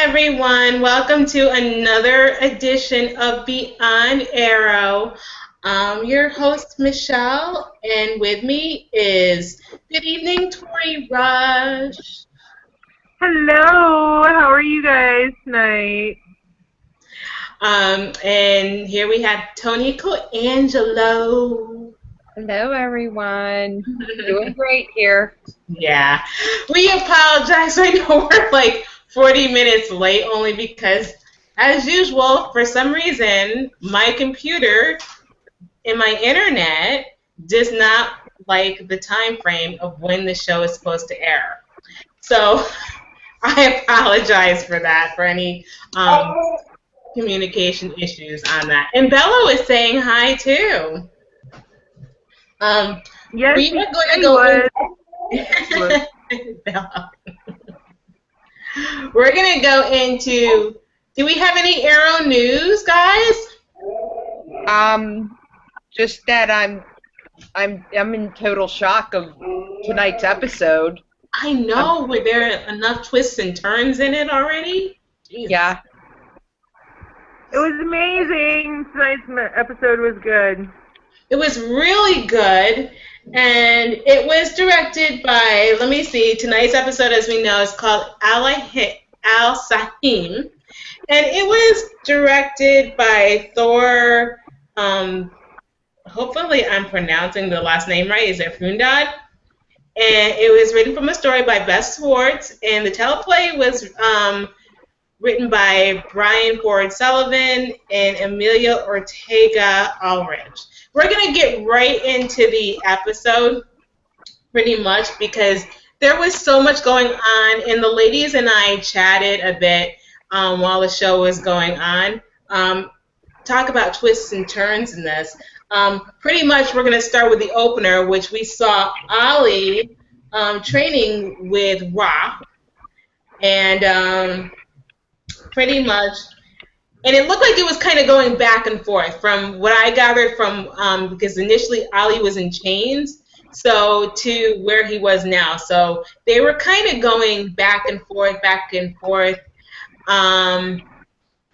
everyone. Welcome to another edition of Beyond Arrow. I'm your host, Michelle, and with me is good evening, Tory Rush. Hello, how are you guys tonight? And here we have Toni Colangelo. Hello, everyone. Doing great here. Yeah, we apologize. I know we're like 40 minutes late only because, as usual, for some reason, my computer and my internet does not like the time frame of when the show is supposed to air. So I apologize for that, for any communication issues on that. And Bello is saying hi too. Yes, we are going to he go was. Bello. We're going to go into, do we have any Arrow news, guys? Just that I'm in total shock of tonight's episode. I know. Were there enough twists and turns in it already? Jeez. Yeah. It was amazing. Tonight's episode was good. It was really good, and it was directed by, let me see, tonight's episode, as we know, is called Ah-Sah-Him, and it was directed by Thor, hopefully I'm pronouncing the last name right, is it Fundad? And it was written from a story by Bess Schwartz, and the teleplay was written by Brian Ford Sullivan and Amelia Ortega Ulrich. We're going to get right into the episode pretty much because there was so much going on, and the ladies and I chatted a bit while the show was going on. Talk about twists and turns in this. Pretty much we're going to start with the opener, which we saw Ali training with Ra, and pretty much, and it looked like it was kind of going back and forth from what I gathered from, because initially Ali was in chains, so to where he was now. So they were kind of going back and forth, back and forth.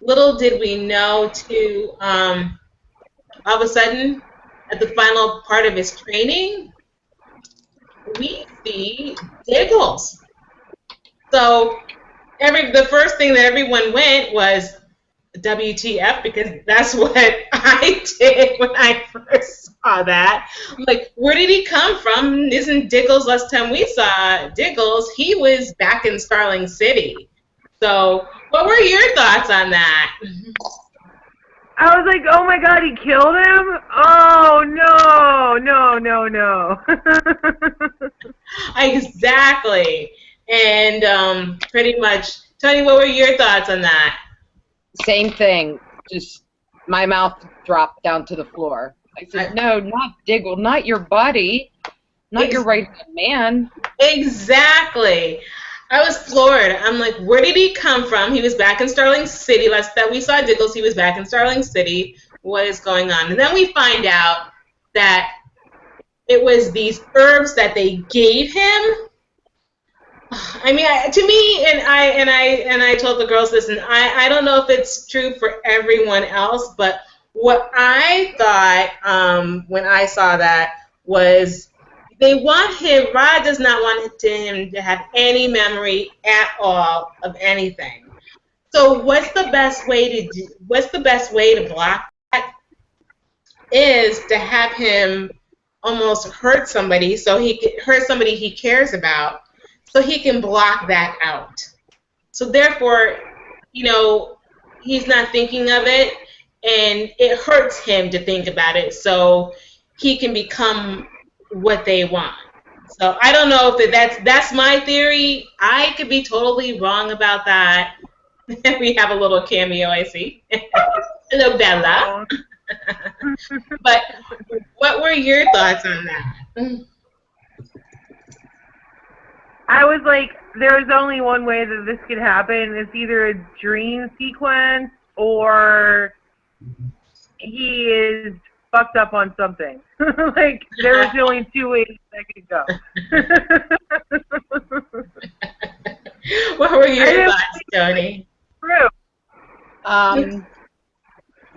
Little did we know, too, all of a sudden, at the final part of his training, we see Diggles. So the first thing that everyone went was WTF, because that's what I did when I first saw that. I'm like, where did he come from? Isn't Diggles, last time we saw Diggles, he was back in Starling City. So what were your thoughts on that? I was like, oh my god, he killed him? Oh, no. Exactly. And pretty much, Tony, what were your thoughts on that? Same thing. Just my mouth dropped down to the floor. I said, no, not Diggle, not your buddy, not your right-hand man. Exactly. I was floored. I'm like, where did he come from? He was back in Starling City. Last that we saw Diggles, he was back in Starling City. What is going on? And then we find out that it was these herbs that they gave him. I mean, to me, and I told the girls this, and I don't know if it's true for everyone else, but what I thought when I saw that was they want him. Ra does not want him to have any memory at all of anything. So what's the best way to block that? Is to have him almost hurt somebody, so he can hurt somebody he cares about, so he can block that out. So therefore, he's not thinking of it, and it hurts him to think about it, so he can become what they want. So I don't know if that's my theory. I could be totally wrong about that. We have a little cameo, I see. Hello, Bella. But what were your thoughts on that? I was like, there's only one way that this could happen. It's either a dream sequence or he is fucked up on something. Like, there's only two ways that could go. What were your thoughts, Tony?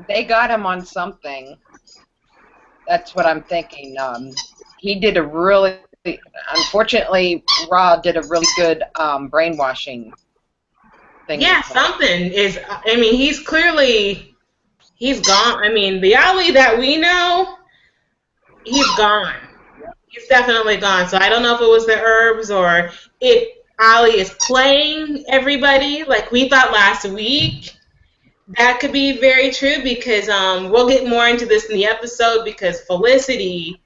They got him on something. That's what I'm thinking. He did a really, unfortunately, Raw did a really good brainwashing thing. Yeah, something is. I mean, he's gone. I mean, the Ali that we know, he's gone. He's definitely gone. So I don't know if it was the herbs or if Ali is playing everybody like we thought last week. That could be very true because we'll get more into this in the episode because Felicity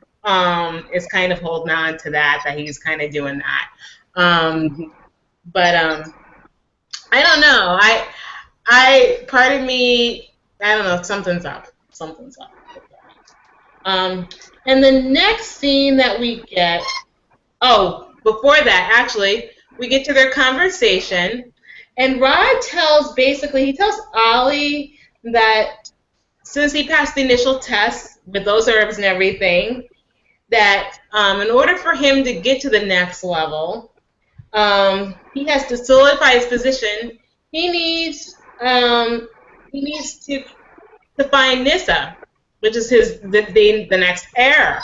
is kind of holding on to that he's kind of doing that. But I don't know. I part of me, I don't know, something's up. Something's up. And the next scene that we get, before that, actually, we get to their conversation, and Rod tells Ollie that since he passed the initial test with those herbs and everything, that in order for him to get to the next level, he has to solidify his position. He needs to find Nyssa, which is the next heir.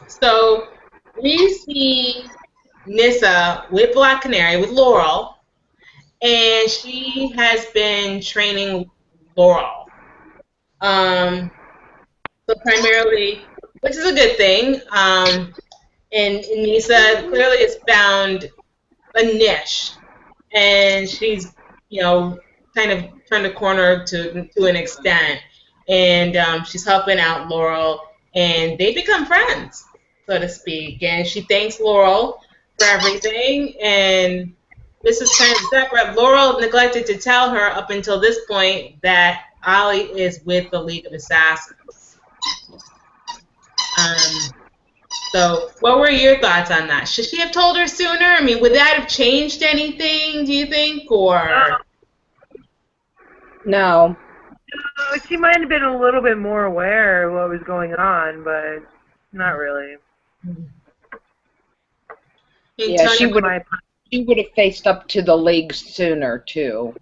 So we see Nyssa with Black Canary, with Laurel, and she has been training Laurel. So primarily, which is a good thing, and Nyssa clearly has found a niche, and she's, kind of turned the corner to an extent, and she's helping out Laurel, and they become friends, so to speak, and she thanks Laurel for everything, and this is kind of separate. Laurel neglected to tell her up until this point that Ollie is with the League of Assassins. So what were your thoughts on that? Should she have told her sooner? I mean, would that have changed anything, do you think, or? No. She might have been a little bit more aware of what was going on, but not really. Yeah, she would have faced up to the League sooner, too.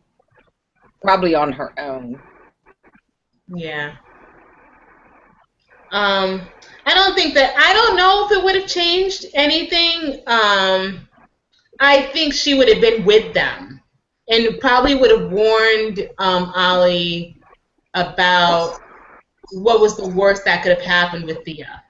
Probably on her own. Yeah. I don't know if it would have changed anything. I think she would have been with them and probably would have warned Ollie about what was the worst that could have happened with Thea.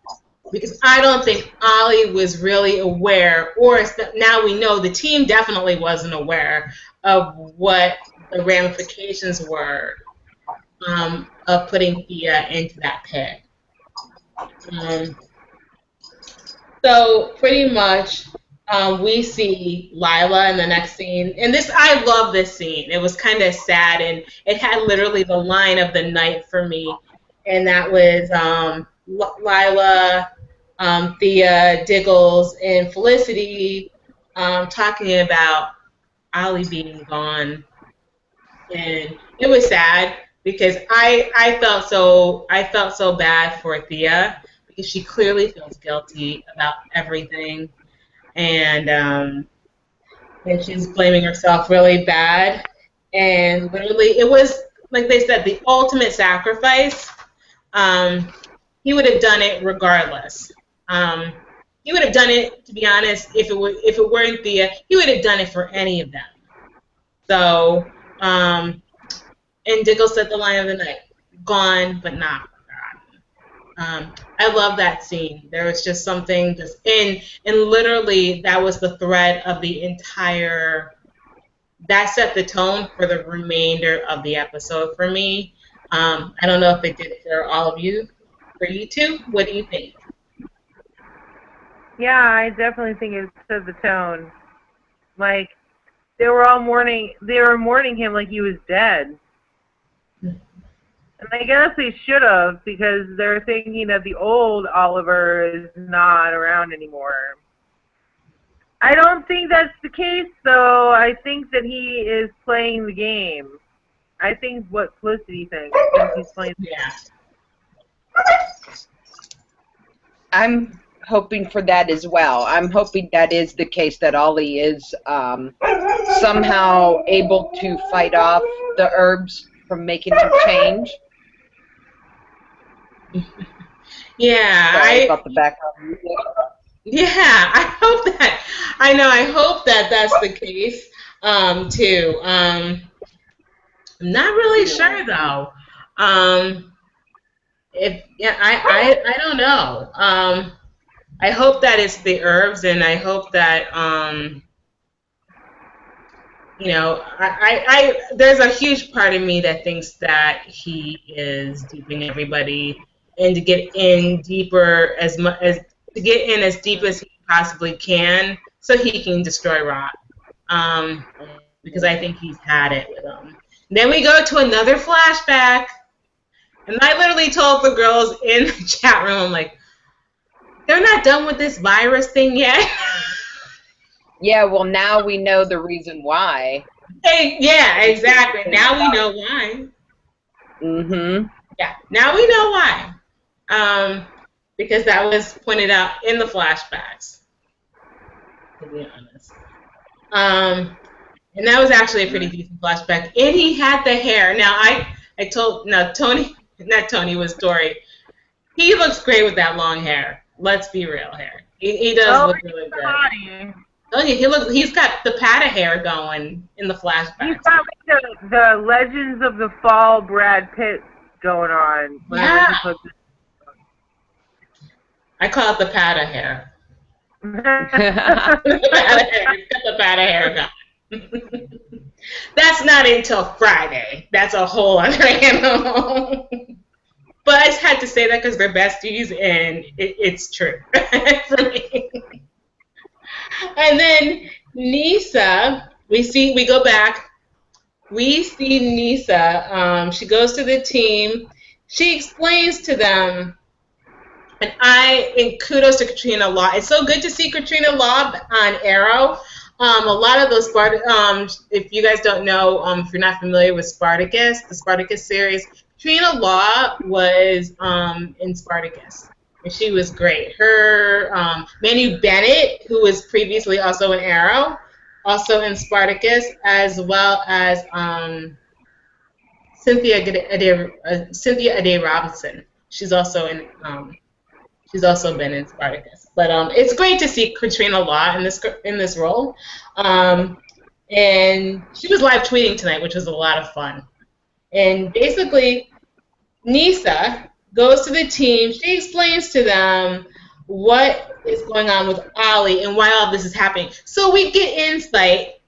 Because I don't think Ollie was really aware, or now we know the team definitely wasn't aware of what the ramifications were of putting Thea into that pit. So pretty much we see Lila in the next scene. And I love this scene. It was kind of sad, and it had literally the line of the night for me. And that was Lila, Thea, Diggles, and Felicity talking about Ollie being gone. And it was sad because I felt so bad for Thea because she clearly feels guilty about everything, and she's blaming herself really bad. And literally, it was like they said, the ultimate sacrifice. He would have done it regardless. He would have done it, to be honest, if it weren't Thea, he would have done it for any of them. So, and Diggle said the line of the night, gone but not forgotten. I love that scene. There was just something and literally that was the thread of the entire, that set the tone for the remainder of the episode for me. I don't know if it did for all of you. For you two, what do you think? Yeah, I definitely think it set the tone. Like, they were mourning him like he was dead. And I guess they should have, because they're thinking that the old Oliver is not around anymore. I don't think that's the case, though. I think that he is playing the game. I think what Felicity thinks. I think he's playing the game. I'm hoping for that as well. I'm hoping that is the case, that Ollie is somehow able to fight off the herbs from making them change. Yeah, Sorry about the background music. yeah, I hope that that's the case, too. I'm not really sure though. If yeah, I don't know. I hope that it's the herbs, and I hope that there's a huge part of me that thinks that he is duping everybody, and to get in deeper as much as to get in as deep as he possibly can, so he can destroy Rock. Because I think he's had it with him. Then we go to another flashback, and I literally told the girls in the chat room, I'm like, they're not done with this virus thing yet. Yeah, well, now we know the reason why. Hey, yeah, exactly. Now we know why. Mm-hmm. Yeah, now we know why. Because that was pointed out in the flashbacks, to be honest. And that was actually a pretty decent flashback. And he had the hair. Now, Tony, not Tony, was Tory. He looks great with that long hair. Let's be real here. He does look really good. Body. Oh yeah, he's got the pat of hair going in the flashback. He's got like the Legends of the Fall Brad Pitt going on. Yeah. I call it the pat of hair. The pat of hair going. That's not until Friday. That's a whole other animal. But I just had to say that because they're besties, and it's true for me. And then Nisa, we go back. We see Nisa. She goes to the team. She explains to them, and kudos to Katrina Law. It's so good to see Katrina Law on Arrow. A lot of those if you guys don't know, if you're not familiar with Spartacus, the Spartacus series, Katrina Law was in Spartacus. And she was great. Her Manu Bennett, who was previously also in Arrow, also in Spartacus, as well as Cynthia Ade Robinson. She's also been in Spartacus. But it's great to see Katrina Law in this role. And she was live tweeting tonight, which was a lot of fun. And basically, Nisa goes to the team. She explains to them what is going on with Ollie and why all this is happening. So we get insight,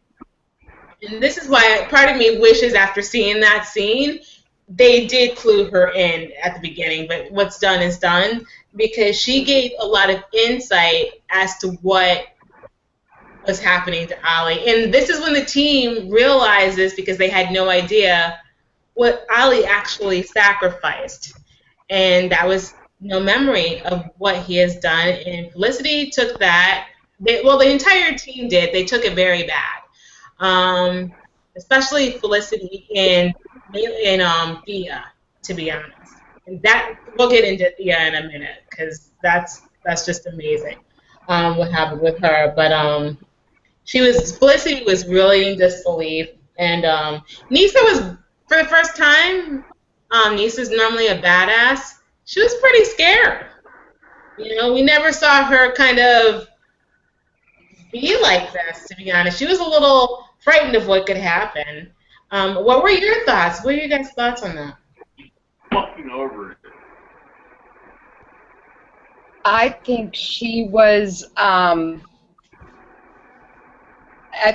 and this is why part of me wishes after seeing that scene, they did clue her in at the beginning, but what's done is done, because she gave a lot of insight as to what was happening to Ollie. And this is when the team realizes, because they had no idea, what Ollie actually sacrificed. And that was no memory of what he has done. And Felicity took that. The entire team did. They took it very bad. Especially Felicity and Thea, to be honest. And that we'll get into Thea in a minute, because that's just amazing what happened with her. But Felicity was really in disbelief, and Nisa was, for the first time. Nisa's normally a badass. She was pretty scared. We never saw her kind of be like this, to be honest. She was a little frightened of what could happen. What were your thoughts? What are your guys' thoughts on that? Fucking over it. I think she was. I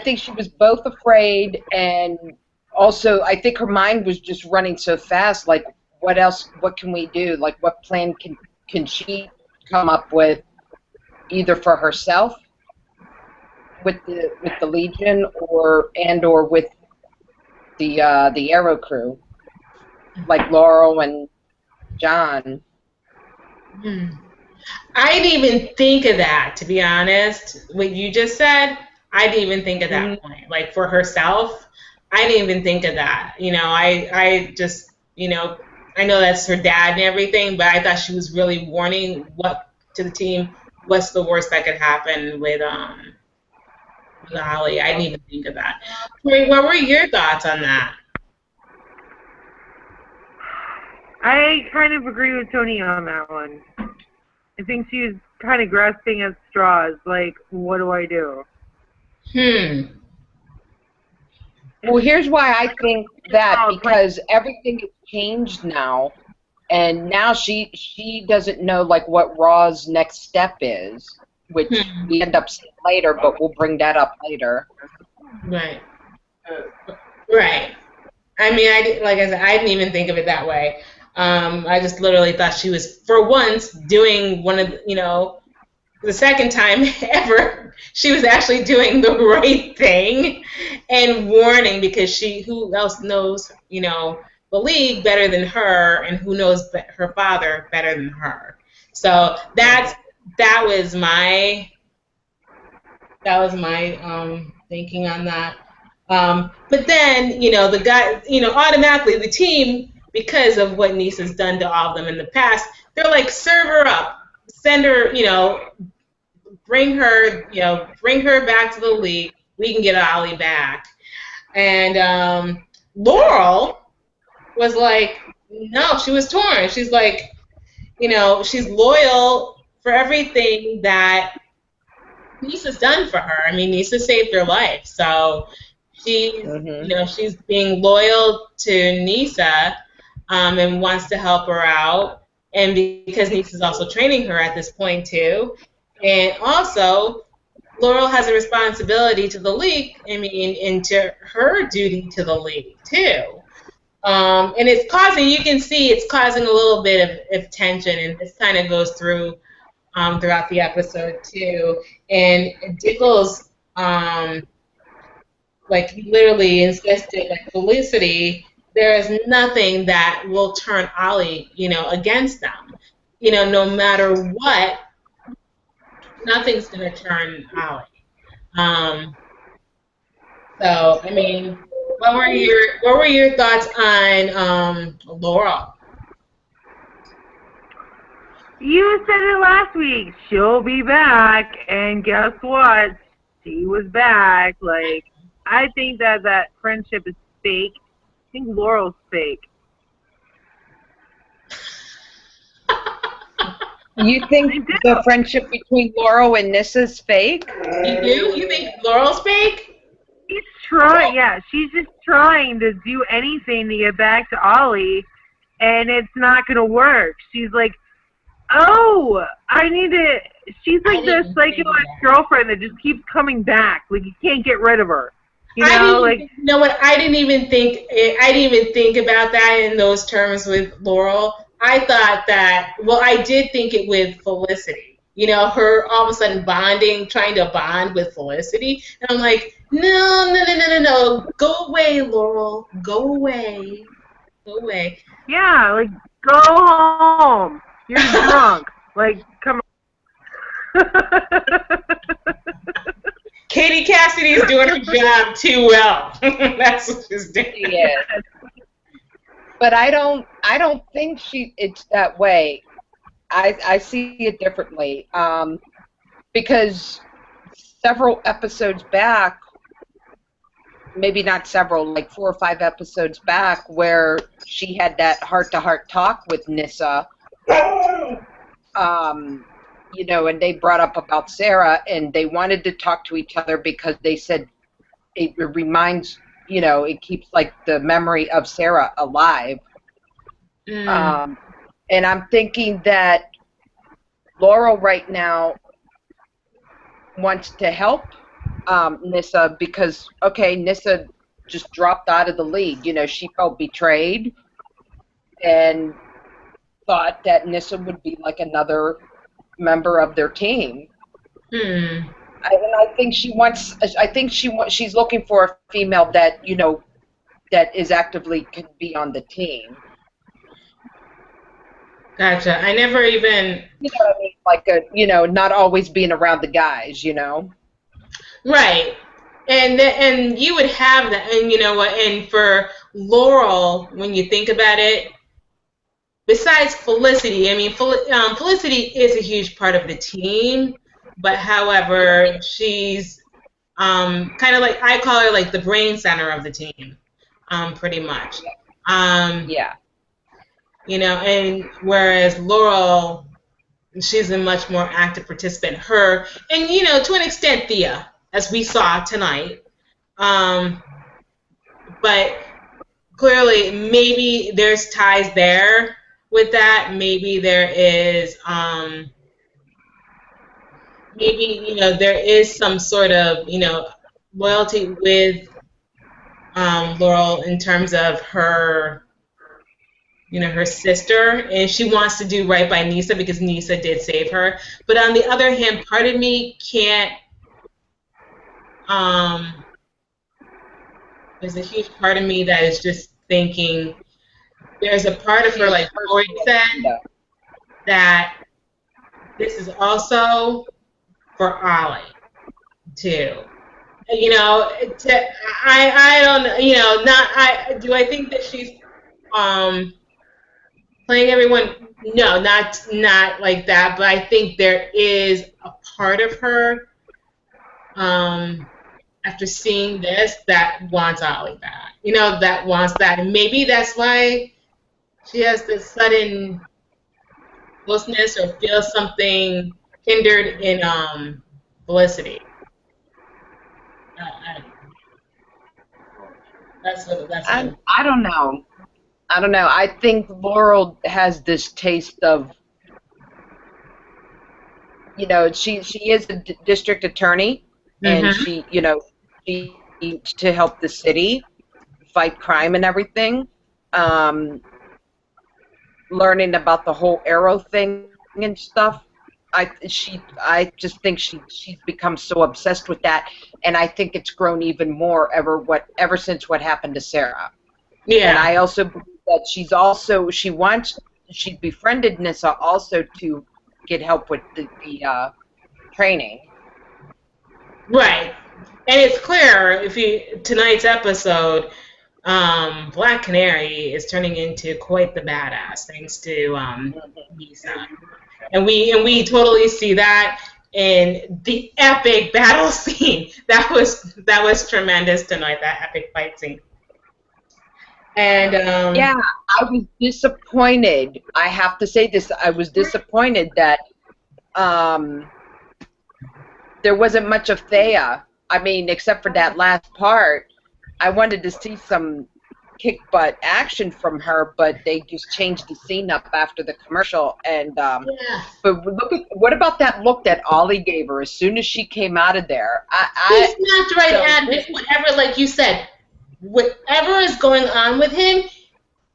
think she was both afraid, and also I think her mind was just running so fast. Like, what else? What can we do? Like, what plan can she come up with, either for herself, with the Legion, or with the Arrow crew, like Laurel and John. I didn't even think of that, to be honest. What you just said, I didn't even think of that point. Like, for herself, I didn't even think of that. I just, I know that's her dad and everything, but I thought she was really warning to the team what's the worst that could happen with with Ollie. I didn't even think of that. Tori, what were your thoughts on that? I kind of agree with Tony on that one. I think she's kind of grasping at straws. Like, what do I do? Well, here's why I think that, because everything has changed now, and now she doesn't know like what Raw's next step is, which we end up seeing later, but we'll bring that up later. Right. Right. I mean, like I said, I didn't even think of it that way. I just literally thought she was, for once, doing one of the, the second time ever, she was actually doing the right thing and warning, because who else knows, the league better than her, and who knows her father better than her. So that was my thinking on that. But then, the guy, automatically the team, because of what Nisa's done to all of them in the past, they're like, serve her up, send her, bring her back to the league. We can get Ollie back. And Laurel was like, no, she was torn. She's like, she's loyal for everything that Nisa's done for her. I mean, Nisa saved her life, so she's, she's being loyal to Nisa, and wants to help her out. And because Nisa's also training her at this point too, and also Laurel has a responsibility to the league. I mean, and to her duty to the league too. And it's causing, you can see it's causing a little bit of tension, and this kind of goes through throughout the episode too. And Dickles, like, he literally insisted, like, Felicity, there is nothing that will turn Ollie, against them. No matter what, nothing's going to turn Ollie. So, I mean, what were your thoughts on Laurel? You said it last week. She'll be back, and guess what? She was back. Like, I think that friendship is fake. I think Laurel's fake. You think the friendship between Laurel and Nisa's fake? You do? You think Laurel's fake? She's trying, yeah. She's just trying to do anything to get back to Ollie, and it's not going to work. She's like, oh, I need to. She's like the psycho girlfriend that just keeps coming back. Like, you can't get rid of her. You know what? I didn't even think about that in those terms with Laurel. I thought that. Well, I did think it with Felicity. Her all of a sudden trying to bond with Felicity, and I'm like, no, go away, Laurel, go away. Yeah, like, go home. You're drunk. Like, come on. Katie Cassidy's doing her job too well. That's what she's doing. Yeah. But I don't think it's that way. I see it differently. Because several episodes back, maybe not several, like 4 or 5 episodes back, where she had that heart-to-heart talk with Nissa, and they brought up about Sarah, and they wanted to talk to each other because they said it reminds, it keeps, like, the memory of Sarah alive. And I'm thinking that Laurel right now wants to help Nissa because, okay, Nissa just dropped out of the league. She felt betrayed and thought that Nissa would be like another member of their team. And I think she's looking for a female that, that is actively could be on the team. Gotcha. I never even. You know what I mean? Like not always being around the guys. Right. And you would have that, and you know what? And for Laurel, when you think about it, besides Felicity, I mean, Felicity is a huge part of the team, but however, she's kind of like, I call her like the brain center of the team, pretty much. Yeah. You know, and whereas Laurel, she's a much more active participant. Her, and you know, to an extent, Thea, as we saw tonight. But clearly, maybe there's ties there with that. Maybe there is, maybe, you know, there is some sort of, you know, loyalty with Laurel in terms of her, you know, her sister, and she wants to do right by Nisa because Nisa did save her. But on the other hand, part of me can't, there's a huge part of me that is just thinking, there's a part of her, like Tori said, that this is also for Ollie, too. You know, I don't, you know, do I think that she's playing everyone? No, not like that. But I think there is a part of her, after seeing this, that wants Ollie back. You know, that wants that, and maybe that's why she has this sudden closeness or feels something hindered in Felicity. That's what. I don't know. I don't know. I think Laurel has this taste of, you know, she is a district attorney, and she, you know, she to help the city fight crime and everything. Learning about the whole Arrow thing and stuff. I just think she's become so obsessed with that, and I think it's grown even more ever since what happened to Sarah. Yeah. And I also believe that she befriended Nissa also to get help with the training. Right. And it's clear tonight's episode, Black Canary is turning into quite the badass thanks to Nisa. And we totally see that in the epic battle scene. That was tremendous tonight, that epic fight scene. And yeah, I was disappointed. I have to say this. I was disappointed that there wasn't much of Thea. I mean, except for that last part. I wanted to see some kick butt action from her, but they just changed the scene up after the commercial. And yeah. But what about that look that Ollie gave her as soon as she came out of there? He snapped right at it. Whatever, like you said, whatever is going on with him,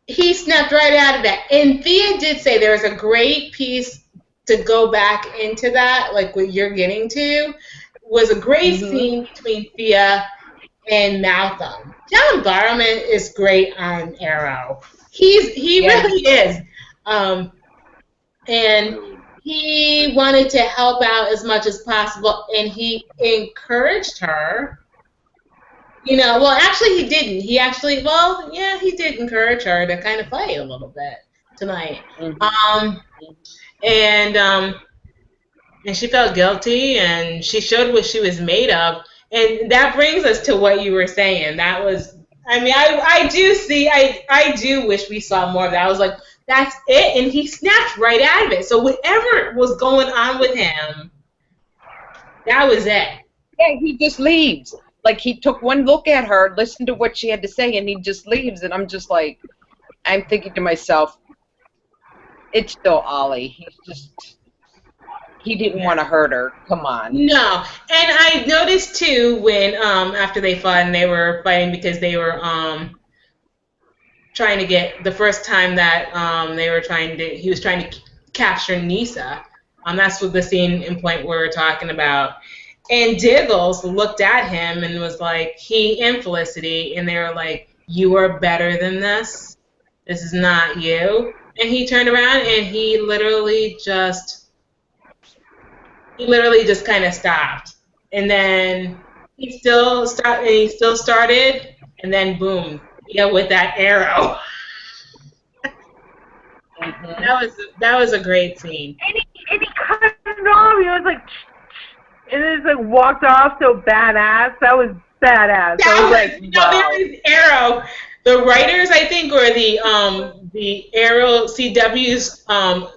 he snapped right out of that. And Thea did say there was a great piece to go back into that, like what you're getting to, was a great scene between Thea and Malcolm. John Barrowman is great on Arrow. He really is. And he wanted to help out as much as possible, and he encouraged her. You know, well, actually, he didn't. He did encourage her to kind of fight a little bit tonight. And she felt guilty, and she showed what she was made of. And that brings us to what you were saying. That was, I mean, I do wish we saw more of that. I was like, that's it, and he snapped right out of it. So whatever was going on with him, that was it. Yeah, he just leaves. Like, he took one look at her, listened to what she had to say, and he just leaves. And I'm just like, I'm thinking to myself, it's still Ollie. He didn't want to hurt her. Come on. No. And I noticed, too, when after they fought and they were fighting because they were trying to get, the first time that he was trying to capture Nisa. That's what the scene and point we're talking about. And Diggles looked at him and was like, he and Felicity, and they were like, you are better than this. This is not you. And he turned around and he literally just kind of stopped. And then he still started, and then boom, with that arrow. That was a great scene. And he cut it off. He was like, And then it's like walked off so badass. That was badass. I was like, wow. there was Arrow. The writers, I think, or the Arrow CW's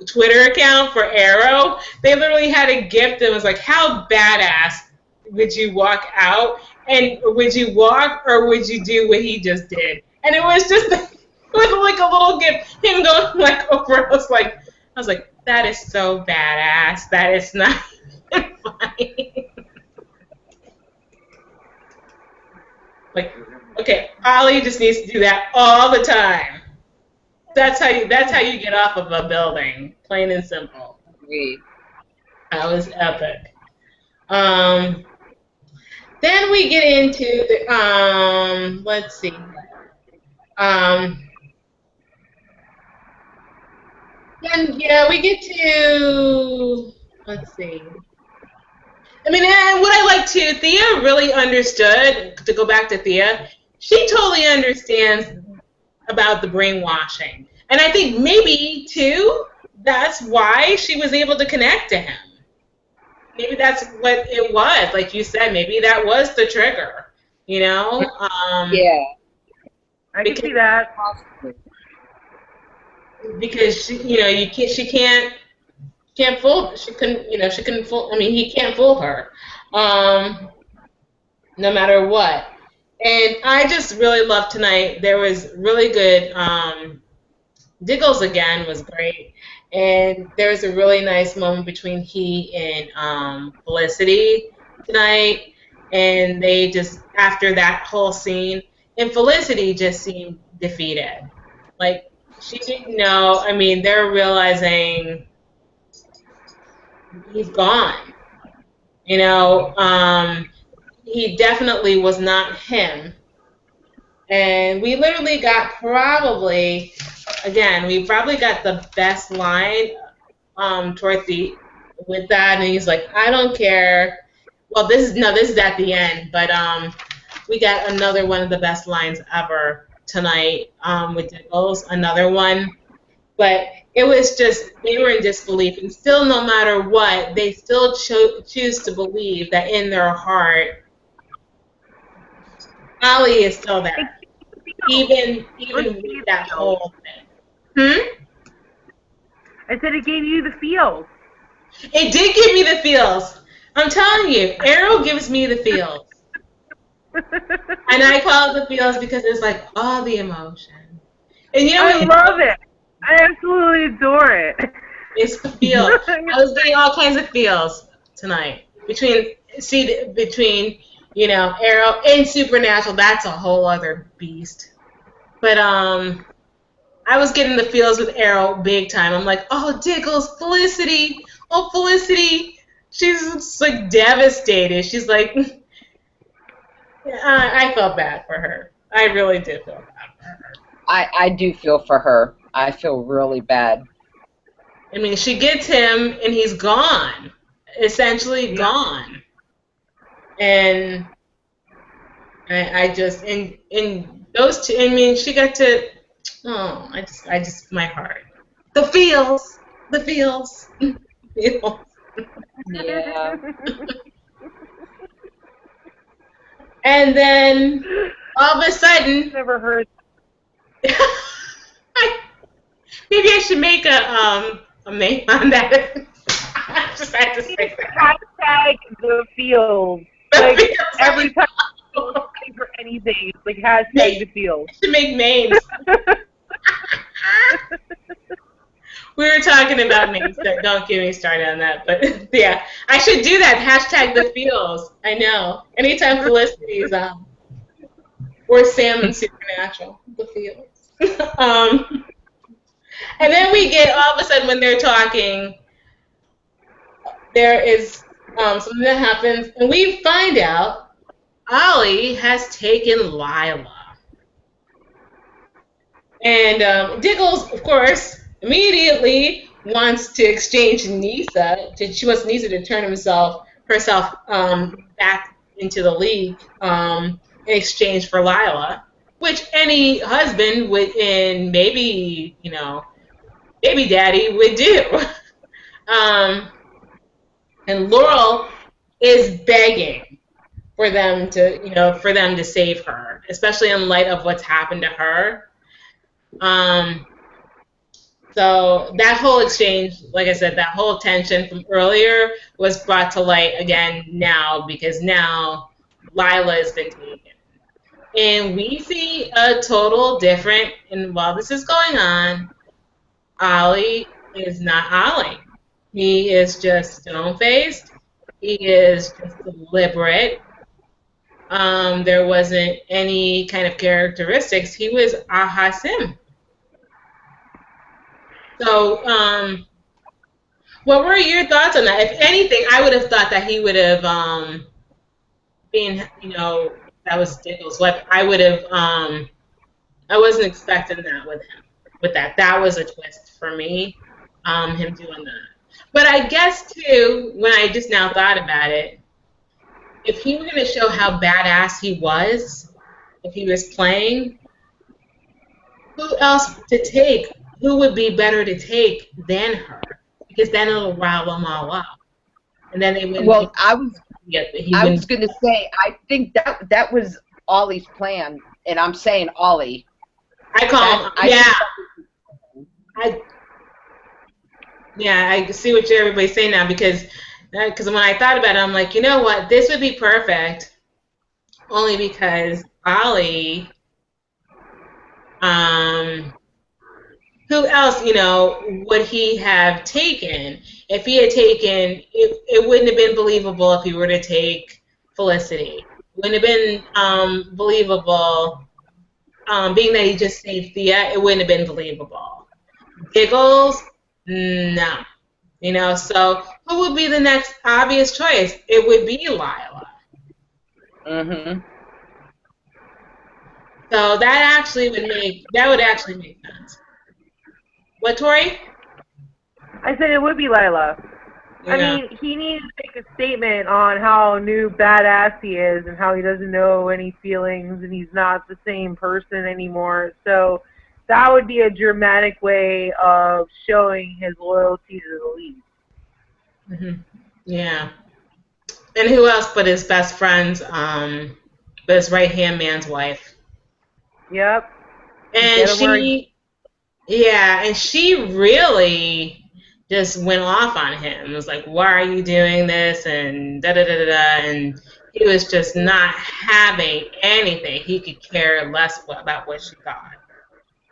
Twitter account for Arrow, they literally had a gift that was like, how badass would you walk out? And would you walk or would you do what he just did? And it was just it was like a little gift, him going like over. I was like, that is so badass. That is not funny. Like, okay, Ollie just needs to do that all the time. That's how you get off of a building, plain and simple. Agreed. That was epic. Then we get into the let's see. Then yeah, we get to let's see. I mean, and what I like too, Thea really understood, to go back to Thea, she totally understands about the brainwashing. And I think maybe, too, that's why she was able to connect to him. Maybe that's what it was. Like you said, maybe that was the trigger, you know? Yeah. I can see that. Because, she can't fool. She couldn't fool. I mean, he can't fool her, no matter what. And I just really loved tonight. There was really good. Diggles again was great, and there was a really nice moment between he and Felicity tonight. And they just, after that whole scene, and Felicity just seemed defeated. Like, she didn't know. I mean, they're realizing he's gone. He definitely was not him. And we literally got we probably got the best line Dorothy with that, and he's like, I don't care. Well, this is at the end, but we got another one of the best lines ever tonight with Diggles, another one. But it was just, they were in disbelief, and still, no matter what, they still choose to believe that in their heart, Ollie is still there, even with that whole thing. I said it gave you the feels. It did give me the feels. I'm telling you, Arrow gives me the feels. And I call it the feels because it's like all the emotion. And I love it. I absolutely adore it. It's the feel. I was getting all kinds of feels tonight between Arrow and Supernatural. That's a whole other beast. But I was getting the feels with Arrow big time. I'm like, oh, Diggles, Felicity. Oh, Felicity. She's like devastated. She's like, I felt bad for her. I really did feel bad for her. I do feel for her. I feel really bad. I mean, she gets him, and he's gone, essentially gone. And I just, in those two, I mean, she got to, I just, my heart. The feels. Yeah. And then, all of a sudden, Never heard. Maybe I should make a name on that. I just had to say that. Hashtag the feels. Like every time I'm looking for anything, it's like hashtag the feels. I should make names. We were talking about names. Don't get me started on that. But yeah, I should do that. Hashtag the feels. I know. Anytime Felicity is on. Or Sam and Supernatural. The feels. And then we get, all of a sudden, when they're talking, there is something that happens, and we find out Ollie has taken Lila. And Diggles, of course, immediately wants to exchange Nisa. She wants Nisa to turn herself back into the league in exchange for Lila, which any husband would, and maybe, baby daddy would do. And Laurel is begging for them to save her, especially in light of what's happened to her. So that whole exchange, like I said, that whole tension from earlier was brought to light again now, because now Lila has been taken. And we see a total different, and while this is going on, Ollie is not Ollie. He is just stone-faced. He is just deliberate. There wasn't any kind of characteristics. He was Ah-Sah-Him. So, what were your thoughts on that? If anything, I would have thought that he would have been, that was Diggle's weapon. I would have, I wasn't expecting that with him. With that, that was a twist for me, him doing that. But I guess too, when I just now thought about it, if he were going to show how badass he was, if he was playing, who else to take? Who would be better to take than her? Because then it'll rile them all up, and then they wouldn't. Well, I was going to say, I think that was Ollie's plan, and I'm saying Ollie. I call him. I see what everybody's saying now, because when I thought about it, I'm like, you know what, this would be perfect, only because Ollie, who else, would he have taken? If he had taken, it wouldn't have been believable if he were to take Felicity. It wouldn't have been believable, being that he just saved Thea, it wouldn't have been believable. Giggles, no. So who would be the next obvious choice? It would be Lila. Mm-hmm. So that would actually make sense. What, Tori? I said it would be Lila. Yeah. I mean, he needs to make a statement on how new badass he is and how he doesn't know any feelings and he's not the same person anymore. So that would be a dramatic way of showing his loyalty to the lead. Mm-hmm. Yeah. And who else but his best friends, but his right-hand man's wife. Yep. And she really just went off on him. It was like, why are you doing this? And da-da-da-da-da. And he was just not having anything. He could care less about what she thought.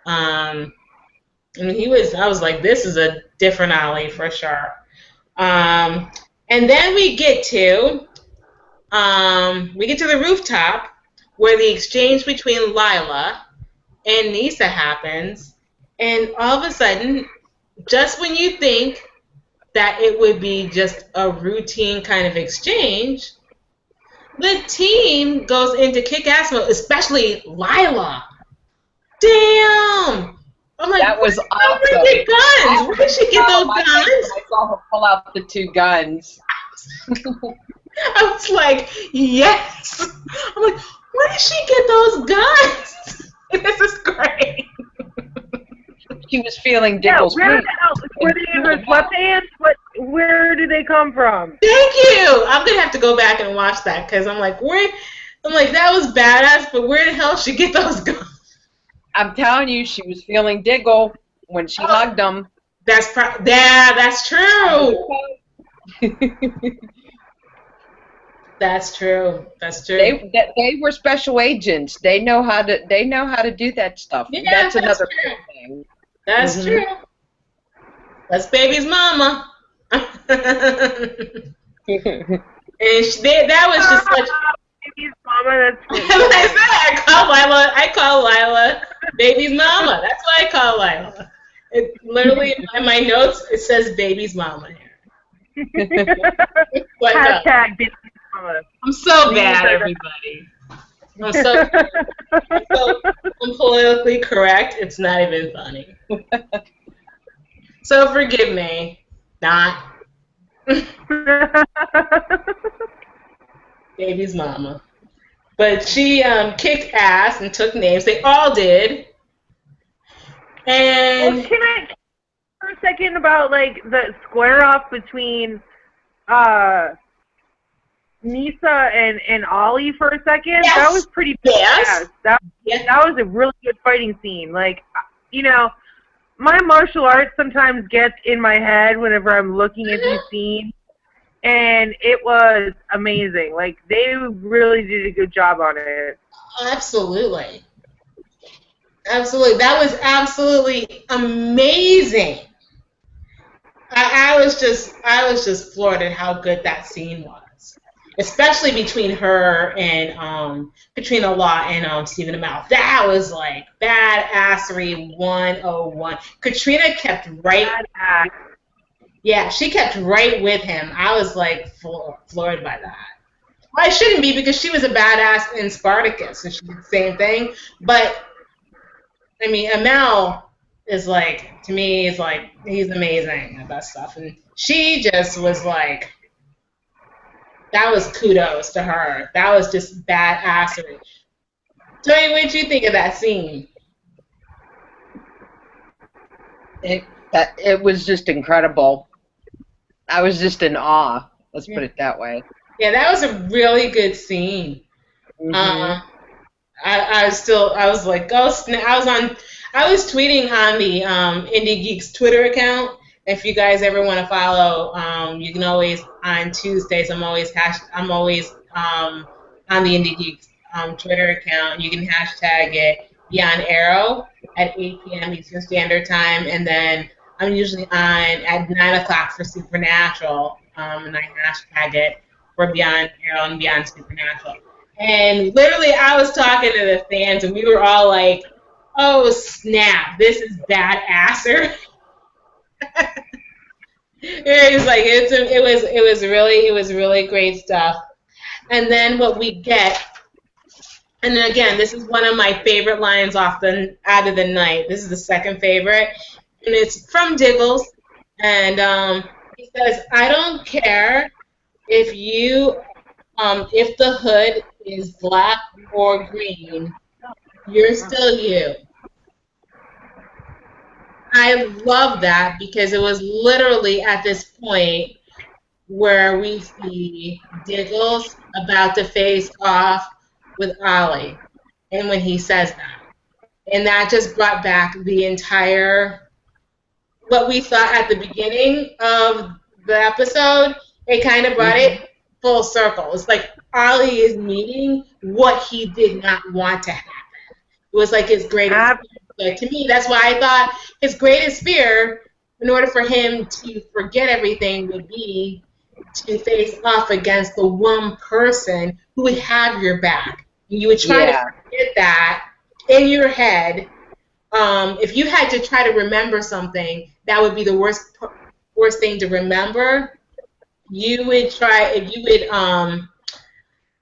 I was like, this is a different Ollie for sure. And then we get to the rooftop where the exchange between Lila and Nisa happens, and all of a sudden, just when you think that it would be just a routine kind of exchange, the team goes into kick-ass mode, especially Lila. Damn! I'm like, that was awesome. Where did guns? Where did she get those guns? I saw her pull out the 2 guns. I was like, yes. I'm like, where did she get those guns? This is great. She was feeling Diggle's where the hell? Were they in her sweatpants? Where did they come from? Thank you. I'm gonna have to go back and watch that, because I'm like, that was badass, but where the hell did she get those guns? I'm telling you, she was feeling Diggle when she hugged him. That's true. That's true. That's true. They were special agents. They know how to do that stuff. Yeah, that's another thing. That's true. That's baby's mama. And that was just such. Baby's mama. That's what I said. I call Lila baby's mama. That's what I call Lila. It literally in my notes it says baby's mama here. Hashtag baby's mama. I'm so bad, everybody. I'm politically correct. It's not even funny. So forgive me. Not. Baby's mama. But she kicked ass and took names. They all did. And well, can I for a second about the square off between Nisa and Ollie for a second, Yes. that was pretty Yes. badass. Yes. That was a really good fighting scene. Like, you know, my martial arts sometimes gets in my head whenever I'm looking at these scenes, and it was amazing. Like, they really did a good job on it. Absolutely. Absolutely. That was absolutely amazing. I was just floored at how good that scene was. Especially between her and Katrina Law and Stephen Amell. That was like badassery 101. Katrina kept right. Badass. Yeah, she kept right with him. I was like floored by that. Well, I shouldn't be because she was a badass in Spartacus and she did the same thing. But I mean, Amel is like, to me, is like, he's amazing at that stuff. And she just was like, that was kudos to her. That was just badassery. Tony, what did you think of that scene? It was just incredible. I was just in awe. Let's put it that way. Yeah, that was a really good scene. Mm-hmm. I was like, go snap. I was tweeting on the Indy Geeks Twitter account. If you guys ever want to follow, you can always on Tuesdays. I'm always on the Indy Geeks Twitter account. You can hashtag it Beyond Arrow at 8 p.m. Eastern Standard Time, and then I'm usually on at 9 o'clock for Supernatural, and I hashtag it for Beyond Arrow and Beyond Supernatural. And literally, I was talking to the fans, and we were all like, "Oh snap! This is badasser." It was like it was really great stuff. And then what we get, and then again, this is one of my favorite lines out of the night. This is the second favorite, and it's from Diggles, and he says, "I don't care if if the hood is black or green, you're still you." I love that because it was literally at this point where we see Diggles about to face off with Ollie, and when he says that. And that just brought back the entire, what we thought at the beginning of the episode, it kind of brought it full circle. It's like Ollie is meeting what he did not want to happen. It was like his greatest fear. But to me, that's why I thought his greatest fear, in order for him to forget everything, would be to face off against the one person who would have your back. And you would try to forget that in your head. If you had to try to remember something, that would be the worst thing to remember. You would try, if you would,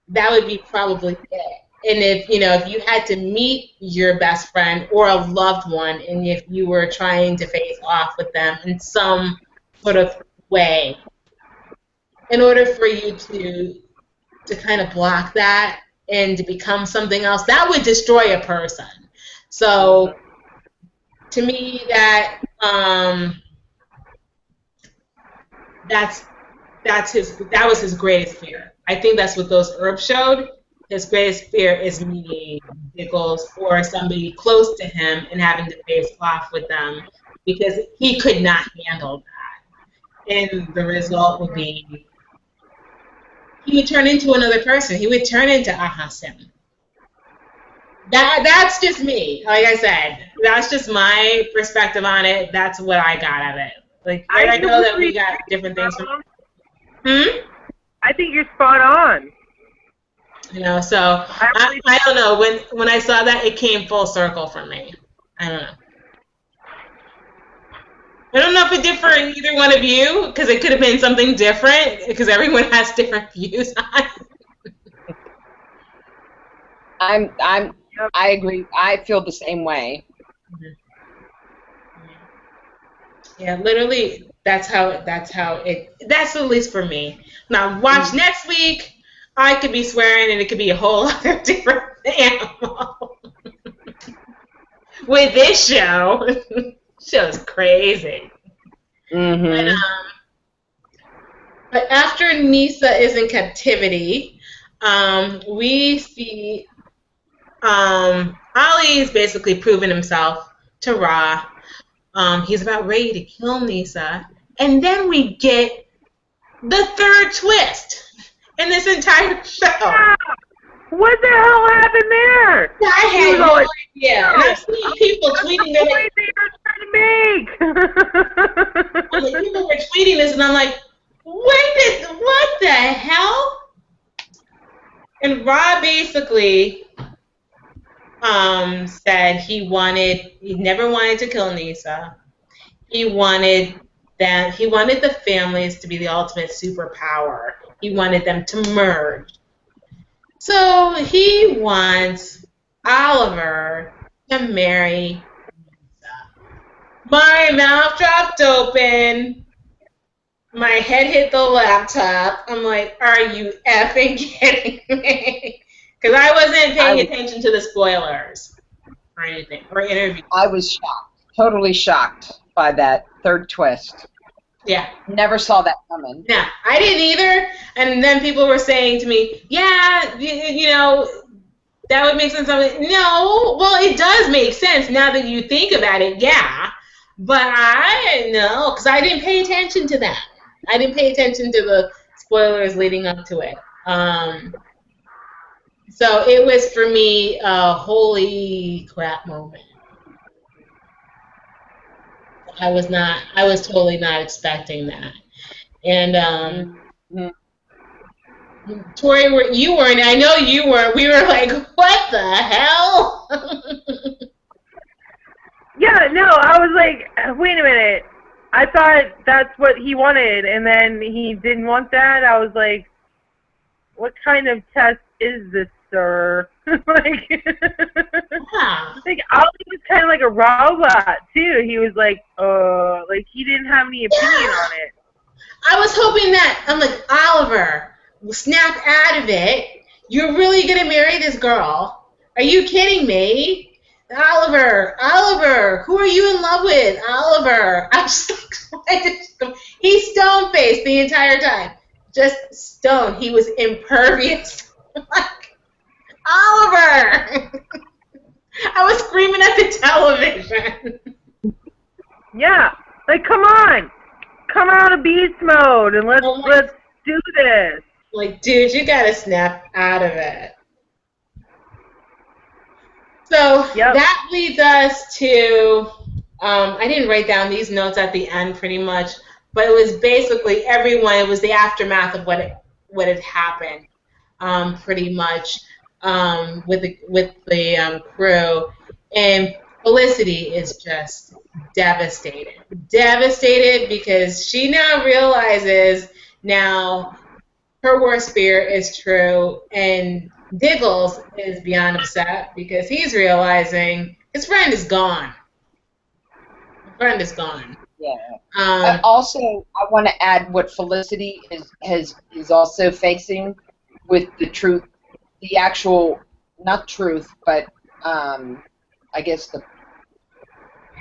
that would be probably it. And if you had to meet your best friend or a loved one, and if you were trying to face off with them in some sort of way, in order for you to kind of block that and to become something else, that would destroy a person. So to me, that was his greatest fear. I think that's what those herbs showed. His greatest fear is meeting Diggles or somebody close to him and having to face off with them because he could not handle that. And the result would be he would turn into another person. He would turn into Ah-Sah-Him. That's just me. Like I said, that's just my perspective on it. That's what I got out of it. Like I know that we got different things from. I think you're spot on. So I don't know. When I saw that, it came full circle for me. I don't know. I don't know if it did for either one of you, because it could have been something different, because everyone has different views on it. I agree. I feel the same way. Yeah, literally, that's at least for me. Now, watch next week. I could be swearing, and it could be a whole other different animal. With this show, show's crazy. Mm-hmm. But after Nisa is in captivity, we see Ollie's basically proven himself to Ra. He's about ready to kill Nisa. And then we get the third twist in this entire show. What the hell happened there? I had no idea. And I've seen people tweeting that What they were trying to make. like, people were tweeting this, and I'm like, what the hell? And Rob basically said he never wanted to kill Nisa. He wanted the families to be the ultimate superpower. He wanted them to merge. So he wants Oliver to marry Nisa. My mouth dropped open. My head hit the laptop. I'm like, are you effing kidding me? Because I wasn't paying attention to the spoilers or anything, or interviews. I was shocked, totally shocked by that third twist. Yeah. Never saw that coming. No, I didn't either. And then people were saying to me, yeah, you know, that would make sense. I'm like, no, well, it does make sense now that you think about it, yeah. But I didn't know, because I didn't pay attention to that. I didn't pay attention to the spoilers leading up to it. So it was, for me, a holy crap moment. I was totally not expecting that. And Tori, you weren't. I know you weren't. We were like, what the hell? Yeah, no, I was like, wait a minute. I thought that's what he wanted, and then he didn't want that. I was like, what kind of test is this, sir? Like Ollie was kind of like a robot too. He was like he didn't have any opinion on it. I was hoping that, I'm like, Oliver, snap out of it. You're really gonna marry this girl? Are you kidding me? Oliver, who are you in love with? Oliver. I'm just like, he's stone-faced the entire time. Just stone. He was impervious. Like, Oliver! I was screaming at the television. Yeah, like, come on. Come out of beast mode and let's do this. Like, dude, you gotta snap out of it. So that leads us to, I didn't write down these notes at the end pretty much, but it was basically it was the aftermath of what had happened, pretty much, with the crew. And Felicity is just devastated. Devastated because she now realizes her worst fear is true, and Diggles is beyond upset because he's realizing his friend is gone. His friend is gone. Yeah. Also, I want to add what Felicity is also facing with the truth, the actual, not truth, but I guess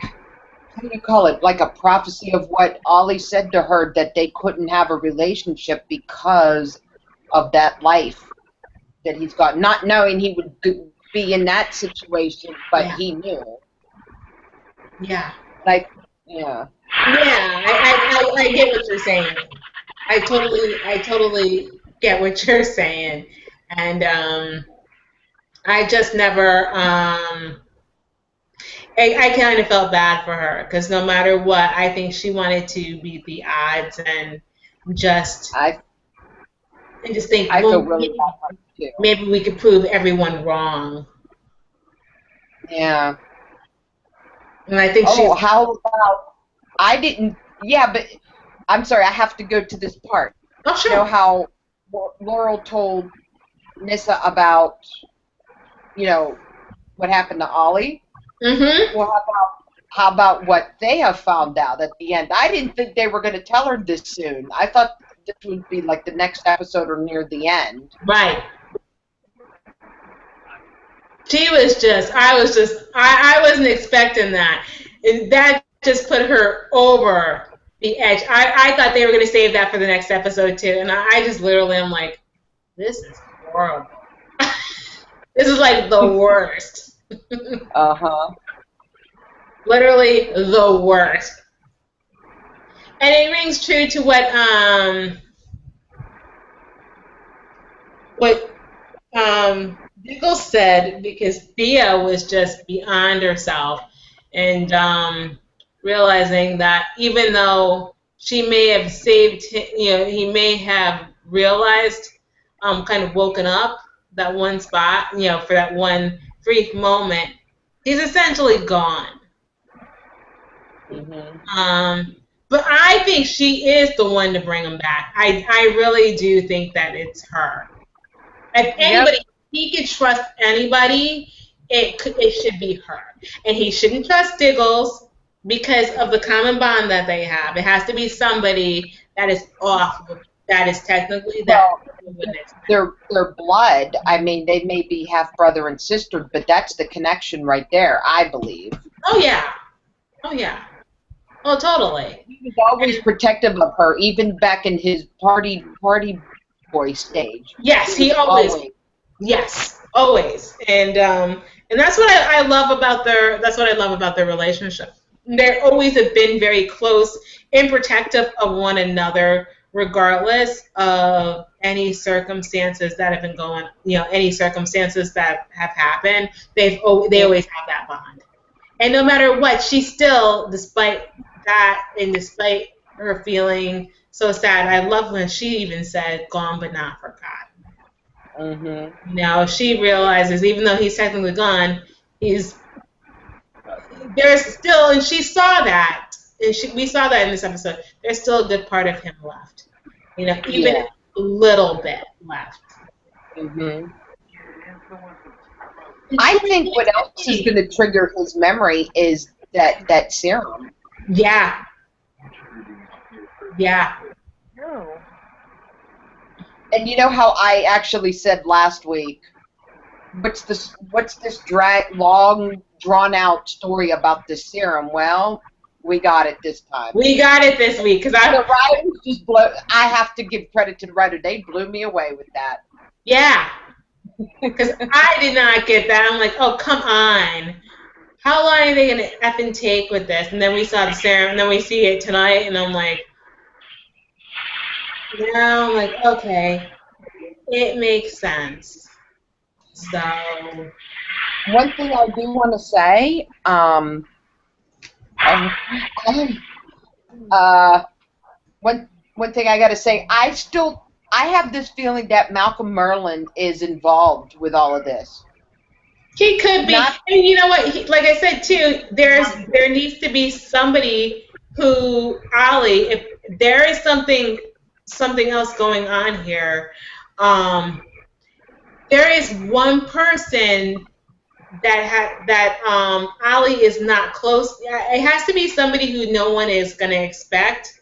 how do you call it? Like a prophecy of what Ollie said to her, that they couldn't have a relationship because of that life that he's got, not knowing he would be in that situation, but he knew. Yeah. Like, yeah. Yeah, I get what you're saying. I totally get what you're saying, and I just never. I kind of felt bad for her because no matter what, I think she wanted to beat the odds and just. I think. I feel really bad for her too. Maybe we could prove everyone wrong. Yeah. And I think how about I didn't? Yeah, but I'm sorry. I have to go to this part. Oh, sure. You know how Laurel told Nissa about, what happened to Ollie? Mm-hmm. Well, how about what they have found out at the end? I didn't think they were going to tell her this soon. I thought this would be like the next episode or near the end. Right. I wasn't expecting that. And that just put her over the edge. I thought they were going to save that for the next episode too, and I just literally am like, this is horrible. This is like the worst. Uh-huh. Literally the worst. And it rings true to what Diggle said, because Thea was just beyond herself, and realizing that even though she may have saved him, he may have realized, kind of woken up that one spot, for that one brief moment, he's essentially gone. Mm-hmm. But I think she is the one to bring him back. I really do think that it's her. If anybody, he could trust anybody, it should be her. And he shouldn't trust Diggles because of the common bond that they have. It has to be somebody that is off, that is technically that. Well, their blood, I mean, they may be half brother and sister, but that's the connection right there, I believe. Oh, yeah. Oh, yeah. Oh, totally. He was always protective of her, even back in his party boy stage. Yes, he always. Yes, always. And that's what I love about their relationship. They always have been very close and protective of one another, regardless of any circumstances that have been going, any circumstances that have happened. They always have that bond. And no matter what, she still, despite that and despite her feeling so sad, I love when she even said, "Gone but not forgotten." Mm-hmm. She realizes, even though he's technically gone, there's still, and she saw that, and we saw that in this episode. There's still a good part of him left, even a little bit left. Mm-hmm. I think what else is going to trigger his memory is that serum. Yeah. Yeah. No. And you know how I actually said last week, what's this long drawn out story about this serum? Well, we got it this time. We got it this week because the writers just I have to give credit to the writer. They blew me away with that. Yeah. Because I did not get that. I'm like, oh, come on. How long are they going to effing take with this? And then we saw the serum, and then we see it tonight, and I'm like, okay, it makes sense. So, one thing I do want to say, one thing I got to say, I have this feeling that Malcolm Merlyn is involved with all of this. He could be. And you know what? Like I said, too, there needs to be somebody who, Ollie, if there is something else going on here, there is one person that Ollie is not close. It has to be somebody who no one is going to expect,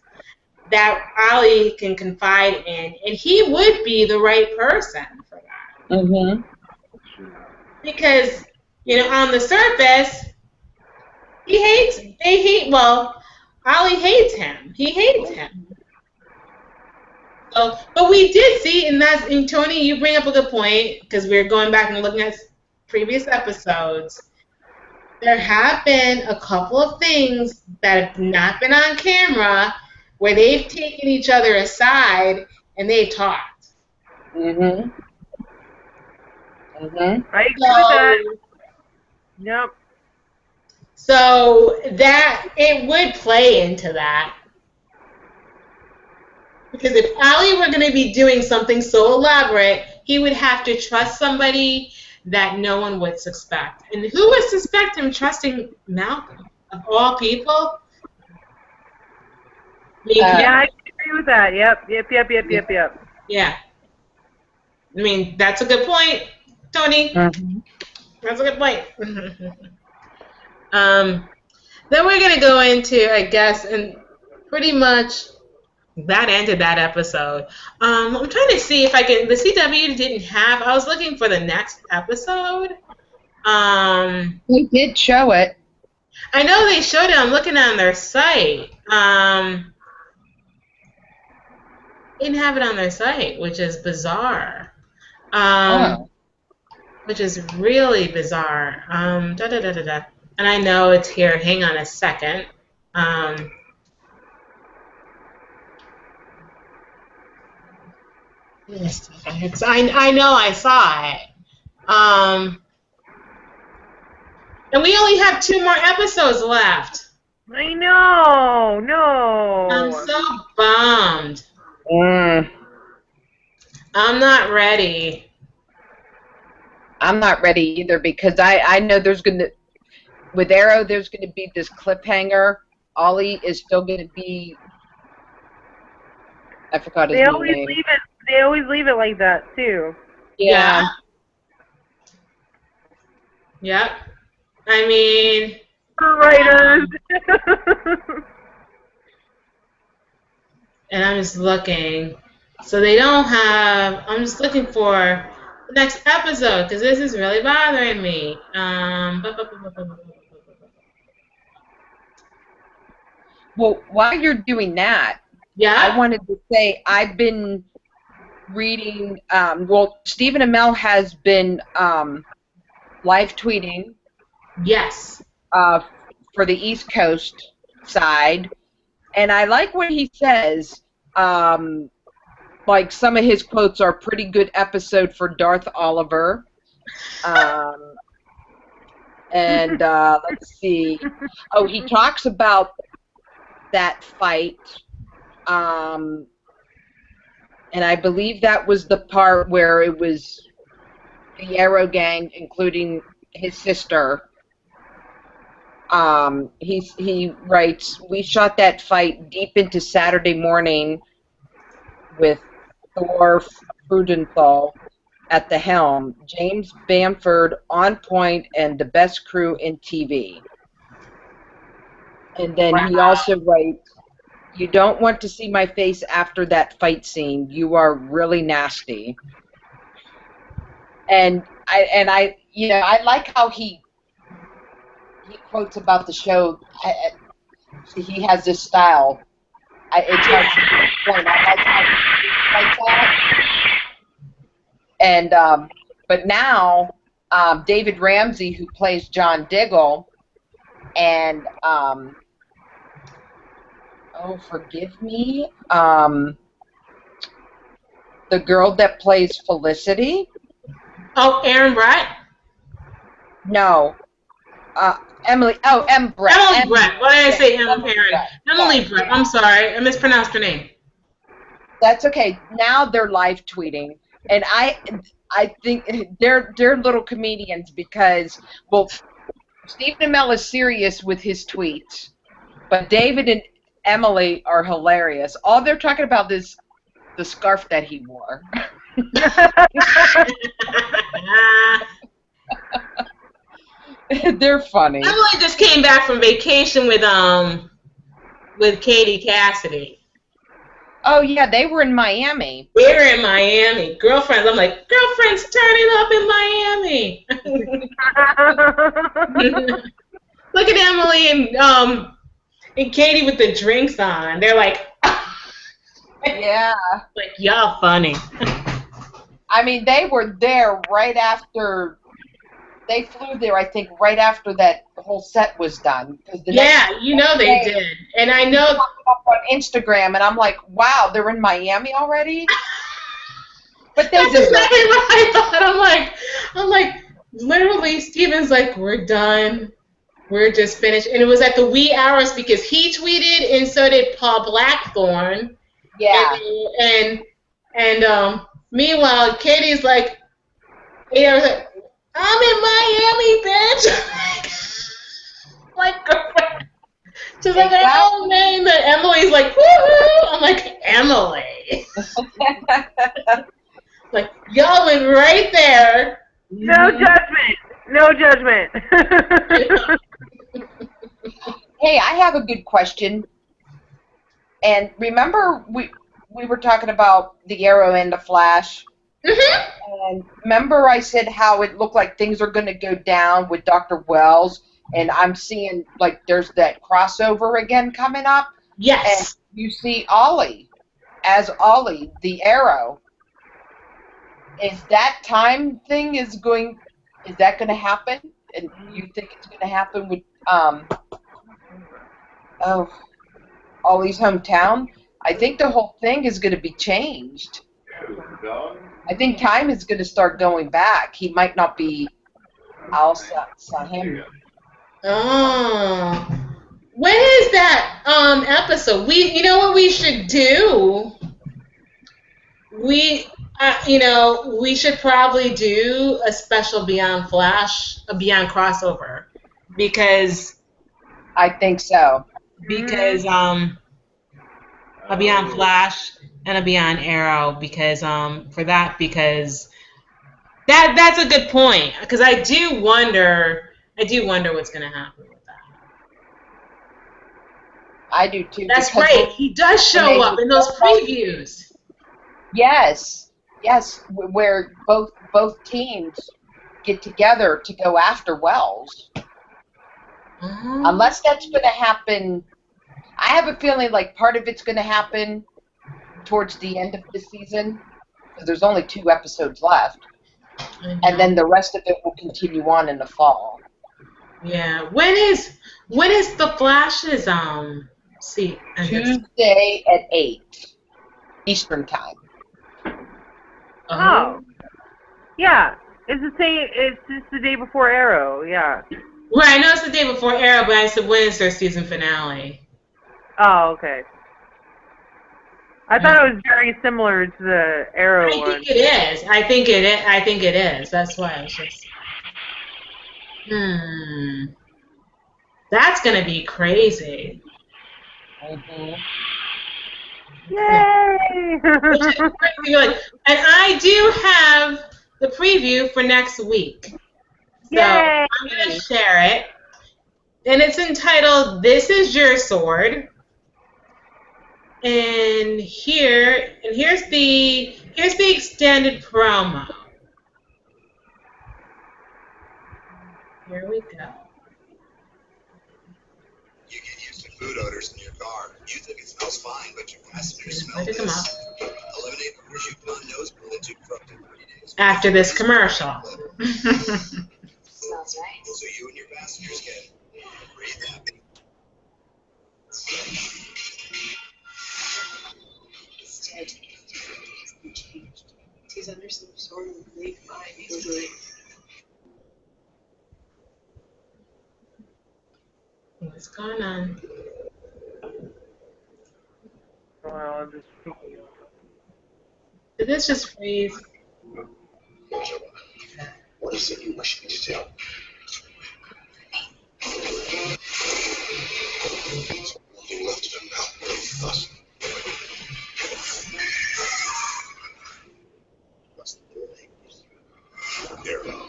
that Ollie can confide in, and he would be the right person for that. Mm-hmm. Because, on the surface, Ollie hates him. He hates him. So, but we did see, and Tony, you bring up a good point, because we're going back and looking at previous episodes. There have been a couple of things that have not been on camera where they've taken each other aside and they've talked. Mm-hmm. Mm-hmm. I agree with that. Yep. So that it would play into that. Because if Ollie were going to be doing something so elaborate, he would have to trust somebody that no one would suspect. And who would suspect him trusting Malcolm, of all people? Yeah, I agree with that. Yep. Yeah. I mean, that's a good point, Tony. Mm-hmm. That's a good point. Then we're going to go into, I guess, and pretty much that ended that episode. I'm trying to see if I can, the CW didn't have, I was looking for the next episode. They did show it. I know they showed it. I'm looking on their site. They didn't have it on their site, which is bizarre. Oh. Which is really bizarre. And I know it's here. Hang on a second. Yes, I know I saw it. And we only have 2 more episodes left. I know. I'm No. so bummed. Mm. I'm not ready. I'm not ready either because I know there's with Arrow there's gonna be this cliffhanger. Ollie is still gonna be. I forgot his They new always name. leave it. They always leave it like that too. Yeah. Yep. I mean, For writers. and I'm just looking. So they don't have. I'm just looking for the next episode because this is really bothering me. Well, while you're doing that, Yeah. I wanted to say I've been reading. Well, Stephen Amell has been live tweeting. Yes. For the East Coast side, and I like what he says. Like some of his quotes are pretty good episode for Darth Oliver. And let's see. Oh, he talks about that fight. And I believe that was the part where it was the Arrow gang, including his sister. He writes, "We shot that fight deep into Saturday morning with Thor Freudenthal at the helm, James Bamford on point, and the best crew in TV." And then he also writes, "You don't want to see my face after that fight scene. You are really nasty." And I like how he quotes about the show. He has this style. It's hard to explain. I like how he writes that. And but now David Ramsey, who plays John Diggle, and forgive me, the girl that plays Felicity. Oh, Aaron Brett? No. Emily. Oh, M. Brett. Emily Brett. Why did I say Emily Emily Perrin? Brett. Emily Brett. I'm sorry. I mispronounced her name. That's okay. Now they're live tweeting, and I think they're little comedians because, well, Stephen Amell is serious with his tweets, but David and Emily are hilarious. All they're talking about is the scarf that he wore. They're funny. Emily just came back from vacation with Katie Cassidy. Oh yeah, they were in Miami. They were in Miami. Girlfriends. I'm like, girlfriends turning up in Miami. Look at Emily and Katie with the drinks on. They're like, Yeah. like y'all funny. I mean, they were there right after. They flew there, I think, right after that whole set was done. Yeah, you know they did. And I know up on Instagram, and I'm like, wow, they're in Miami already? But they that's just exactly what I thought. I'm like, literally, Steven's like, we're done. We're just finished. And it was at the wee hours because he tweeted and so did Paul Blackthorne. Yeah. And meanwhile, Katie's like, like, I'm in Miami, bitch. Like, girlfriend. She's like, her own name, and Emily's like, woohoo. I'm like, Emily. Like, y'all went right there. No judgment. No judgment. Hey, I have a good question. And remember, we were talking about the Arrow and the Flash. Mm-hmm. And remember I said how it looked like things are going to go down with Dr. Wells, and I'm seeing like there's that crossover again coming up. Yes. And you see Ollie as Ollie, the Arrow, is that time thing is that going to happen? And you think it's going to happen with Ollie's hometown? I think the whole thing is going to be changed. I think time is going to start going back. He might not be Ah-Sah-Him. Oh. When is that episode? You know what we should do? We should probably do a special Beyond Flash, a Beyond crossover, because I think so. A Beyond Flash and a Beyond Arrow, because that's a good point, because I do wonder what's going to happen with that. I do too. That's great. He does show up in those previews. Yes, where both teams get together to go after Wells. Unless that's going to happen, I have a feeling like part of it's going to happen towards the end of the season, because there's only 2 episodes left, and then the rest of it will continue on in the fall. Yeah. When is the Flash's Tuesday at 8 Eastern time. Oh. Yeah. It's the same. It's just the day before Arrow. Yeah. Right. I know it's the day before Arrow, but I said, when is their season finale? Oh, okay. I thought it was very similar to the Arrow one. I think it is. I think it is. That's why I was just. That's gonna be crazy. Yay! And I do have the preview for next week. So Yay! I'm going to share it. And it's entitled, This Is Your Sword. And here's the extended promo. Here we go. You get used to food odors in your car. You think it smells fine, but your passengers smell Pick 'em this. up. Eliminate the prosciutto nose bullet tube for up to 30 days. After this commercial. Smells nice. So you and your passengers can breathe happy. He's dead. He's changed. He's under some sort of late vibe. He's like. What's going on? Well, Did this just freeze? What is it you wish me to do? You left it in now. Thus. What's the doing? Arrow.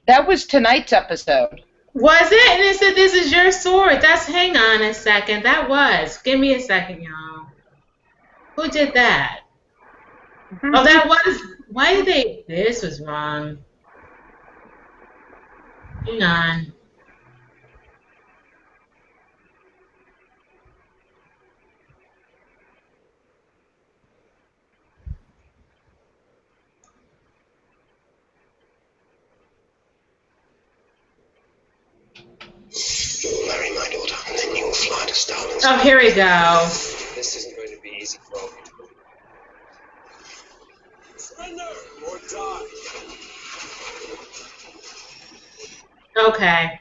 That was tonight's episode. Was it? And it said, this is your sword. Hang on a second. That was. Give me a second, y'all. Who did that? Oh, that was. Why did they? This was wrong. Hang on. You will marry my daughter, and then you will fly to Starling's. Oh, here we go. This isn't going to be easy for all of you to believe. Surrender or die. Okay.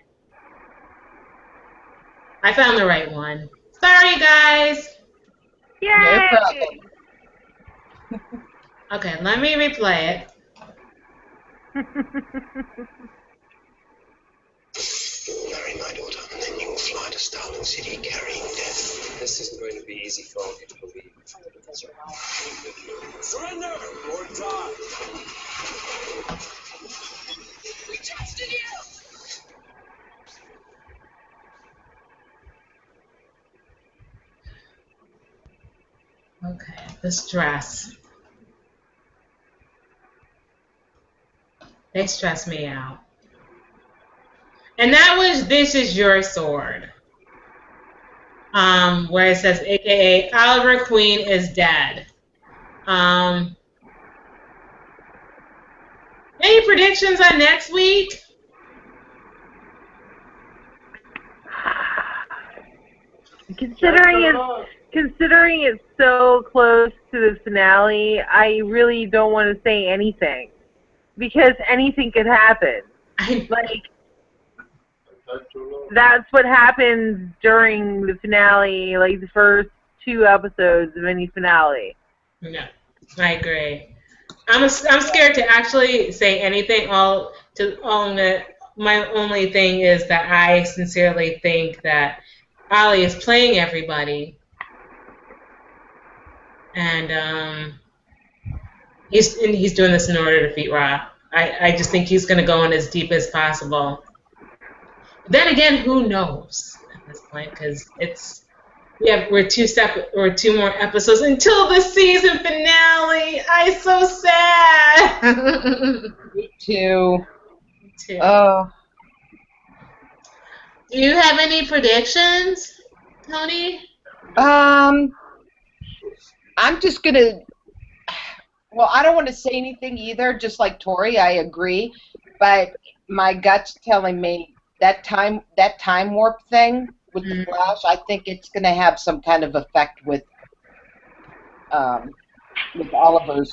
I found the right one. Sorry, guys. Yay! No problem. Okay, let me replay it. You will marry my daughter, and then you will fly to Starling City carrying death. This isn't going to be easy for all of you to believe. Because you're wrong. Surrender or die. We trusted you! Okay, this dress. They stress me out. And that was This Is Your Sword. where it says, AKA Oliver Queen is dead. Any predictions on next week? Considering it's so close to the finale, I really don't want to say anything because anything could happen. Like, that's what happens during the finale, like the first 2 episodes of any finale. No, I agree. I'm scared to actually say anything. My only thing is that I sincerely think that Ali is playing everybody, and he's doing this in order to defeat Ra. I just think he's going to go in as deep as possible. Then again, who knows at this point? Because we're 2 more episodes until the season finale. I'm so sad. Me too. Me too. Oh. Do you have any predictions, Tony? I'm just gonna. Well, I don't want to say anything either. Just like Tori, I agree, but my gut's telling me that time warp thing with the Flash. I think it's gonna have some kind of effect with Oliver's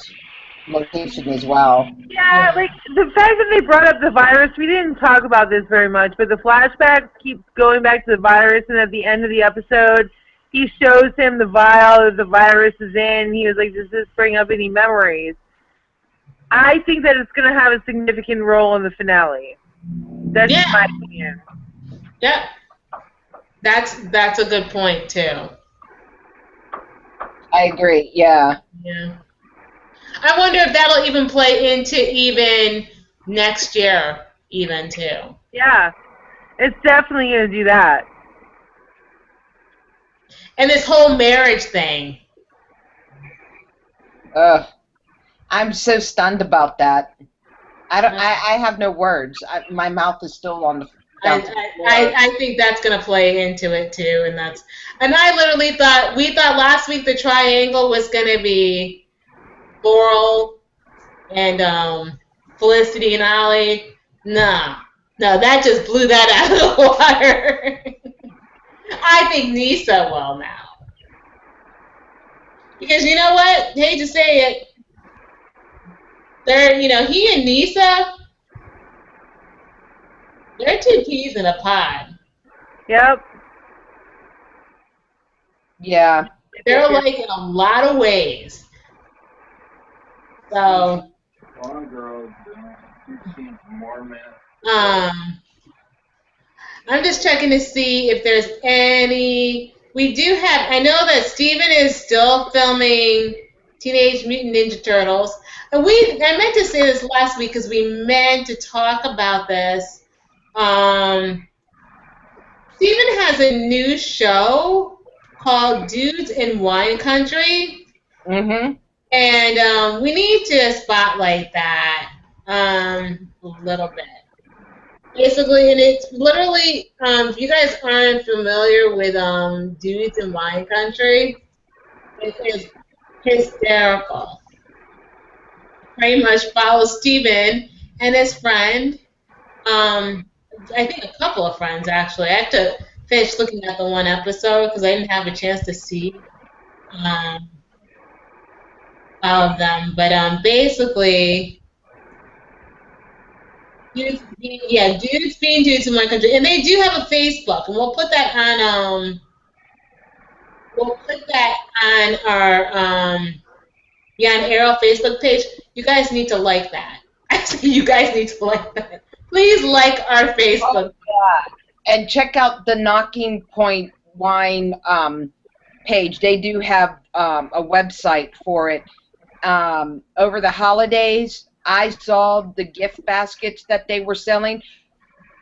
location as well. Yeah, like the fact that they brought up the virus, we didn't talk about this very much, but the flashbacks keep going back to the virus, and at the end of the episode, he shows him the vial that the virus is in. He was like, does this bring up any memories? I think that it's going to have a significant role in the finale. That's my opinion. Yeah. That's a good point, too. I agree, yeah. Yeah. I wonder if that'll even play into even next year, even, too. Yeah. It's definitely going to do that. And this whole marriage thing. I'm so stunned about that. I have no words. My mouth is still on the. I think that's gonna play into it too, and I literally thought last week the triangle was gonna be Laurel and Felicity and Ollie. No, that just blew that out of the water. I think Nisa will now. Because you know what? Hate to say it. He and Nisa, they're 2 peas in a pod. Yep. Yeah. They're like in a lot of ways. So. One girl, 2 teams, more men. I'm just checking to see if there's any. We do have. I know that Steven is still filming Teenage Mutant Ninja Turtles. And I meant to say this last week because we meant to talk about this. Steven has a new show called Dudes in Wine Country. Mm-hmm. And we need to spotlight that a little bit. Basically, and it's literally, if you guys aren't familiar with Dudes in Wine Country, it is hysterical. Pretty much follows Steven and his friend. I think a couple of friends, actually. I have to finish looking at the one episode because I didn't have a chance to see all of them. But basically, Dudes being Dudes in Wine Country. And they do have a Facebook, and we'll put that on our Beyond Arrow Facebook page. You guys need to like that. You guys need to like that. Please like our Facebook. Oh, yeah. And check out the Knocking Point Wine page. They do have a website for it. Over the holidays, I saw the gift baskets that they were selling.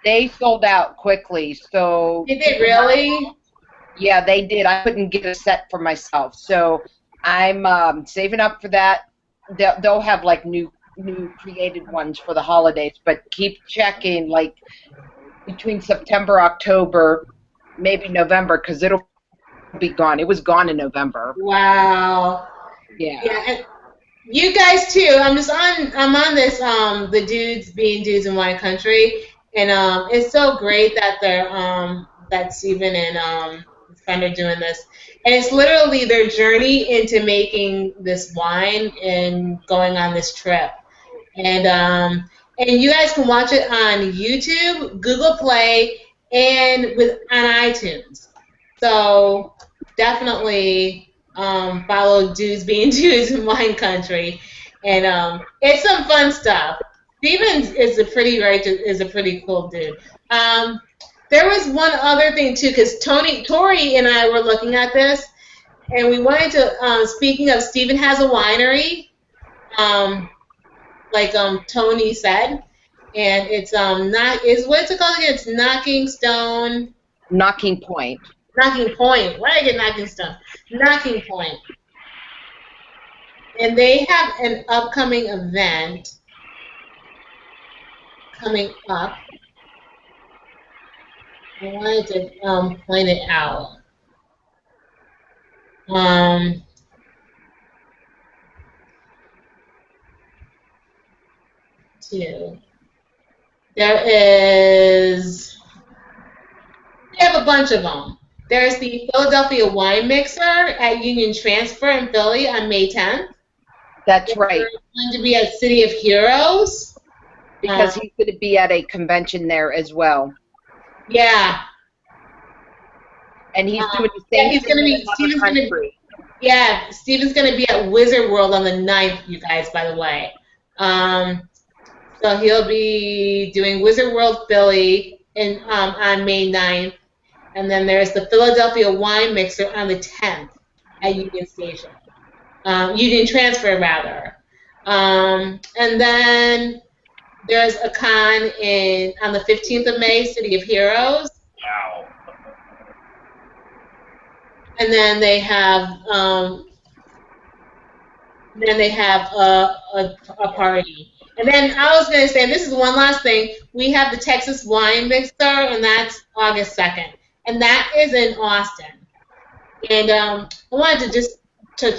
They sold out quickly. So did they really? Yeah, they did. I couldn't get a set for myself. So I'm saving up for that. They'll have like new created ones for the holidays, but keep checking like between September, October, maybe November, because it'll be gone. It was gone in November. Wow. Yeah. Yeah. And you guys too. I'm on this the dudes being dudes in wine country, and it's so great that they're that Steven and his friend are doing this, and it's literally their journey into making this wine and going on this trip, and you guys can watch it on YouTube, Google Play, and on iTunes. So definitely follow Dudes Being Dudes in Wine Country, and it's some fun stuff. Steven is a pretty cool dude. There was one other thing too, because Tori and I were looking at this, and we wanted to. Speaking of, Steven has a winery, like Tony said, and it's not is what's it called again? It's Knocking Point. Knocking Point. Why did I get Knocking Stone? Knocking Point. And they have an upcoming event coming up. I wanted to point it out. They have a bunch of them. There's the Philadelphia Wine Mixer at Union Transfer in Philly on May 10th. That's right. There's going to be at City of Heroes. Because he's going to be at a convention there as well. Yeah. And he's doing the same thing. Steven's going to be at Wizard World on the 9th, you guys, by the way. So he'll be doing Wizard World Philly on May 9th. And then there's the Philadelphia Wine Mixer on the 10th at Union Station. Union Transfer, rather. And then there's a con on the 15th of May, City of Heroes. Wow. And then they have a party. And then I was going to say, this is one last thing. We have the Texas Wine Mixer, and that's August 2nd. And that is in Austin. And I just wanted to tell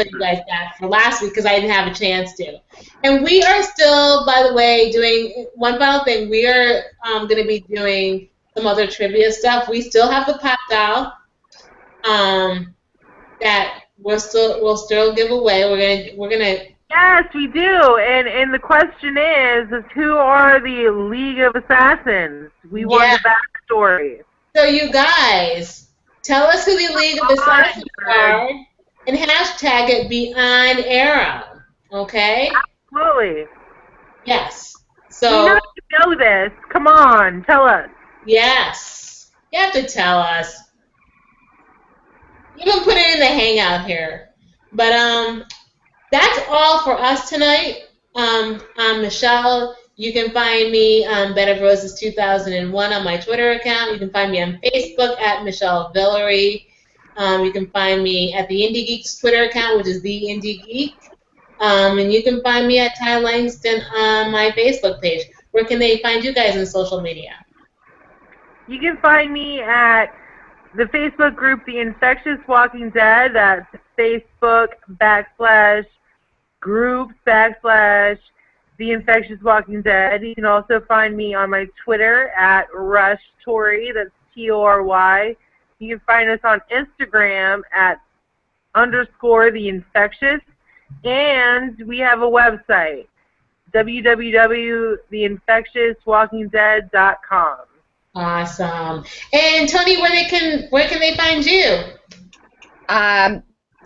you guys that for last week because I didn't have a chance to. And we are still, by the way, doing one final thing. We are going to be doing some other trivia stuff. We still have the pop doll that we'll still give away. We're gonna. Yes, we do. And the question is who are the League of Assassins? We want the backstory. So you guys, tell us who the League of Assassins are and hashtag it Beyond Arrow. Okay? Absolutely. Yes. So we know this. Come on, tell us. Yes. You have to tell us. You can put it in the hangout here. But that's all for us tonight. I'm Michelle. You can find me on Bed of Roses 2001 on my Twitter account. You can find me on Facebook at Michele Villery. You can find me at the Indy Geek's Twitter account, which is the Indy Geek. And you can find me at Ty Langston on my Facebook page. Where can they find you guys in social media? You can find me at the Facebook group The Infectious Walking Dead. That's Facebook.com/groups/ The Infectious Walking Dead. You can also find me on my Twitter at Rush Tory. That's Tory. You can find us on Instagram at _The Infectious. And we have a website, www.theinfectiouswalkingdead.com. Awesome. And Toni, where can they find you?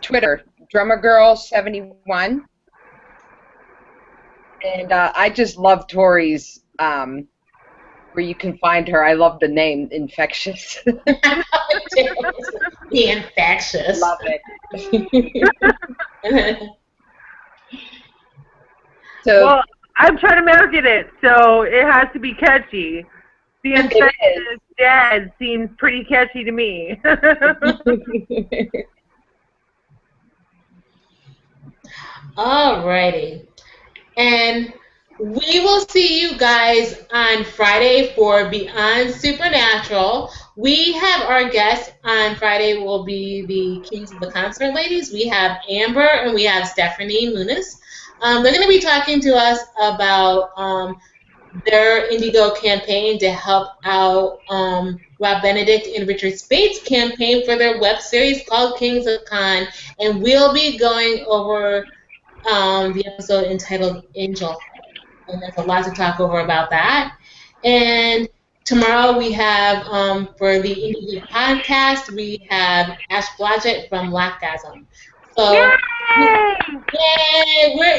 Twitter, DrummerGirl71. And I just love Tori's, where you can find her. I love the name, Infectious. The Infectious. Love it. Well, I'm trying to market it, so it has to be catchy. The Infectious Dead seems pretty catchy to me. Alrighty. And we will see you guys on Friday for Beyond Supernatural, We have our guest on Friday will be the Kings of the Concert Ladies. We have Amber and we have Stephanie Muniz. They're going to be talking to us about their Indigo campaign to help out Rob Benedict and Richard Spate's campaign for their web series called Kings of Con. And we'll be going over the episode entitled Angel Heart. And there's a lot to talk over about that. And tomorrow we have, for the Indy Geek podcast, we have Ash Blodgett from Lactasm. So, yay!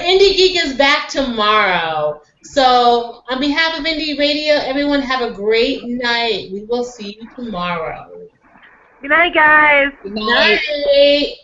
Indy Geek is back tomorrow. So, on behalf of Indie Radio, everyone have a great night. We will see you tomorrow. Good night, guys. Good night. Night.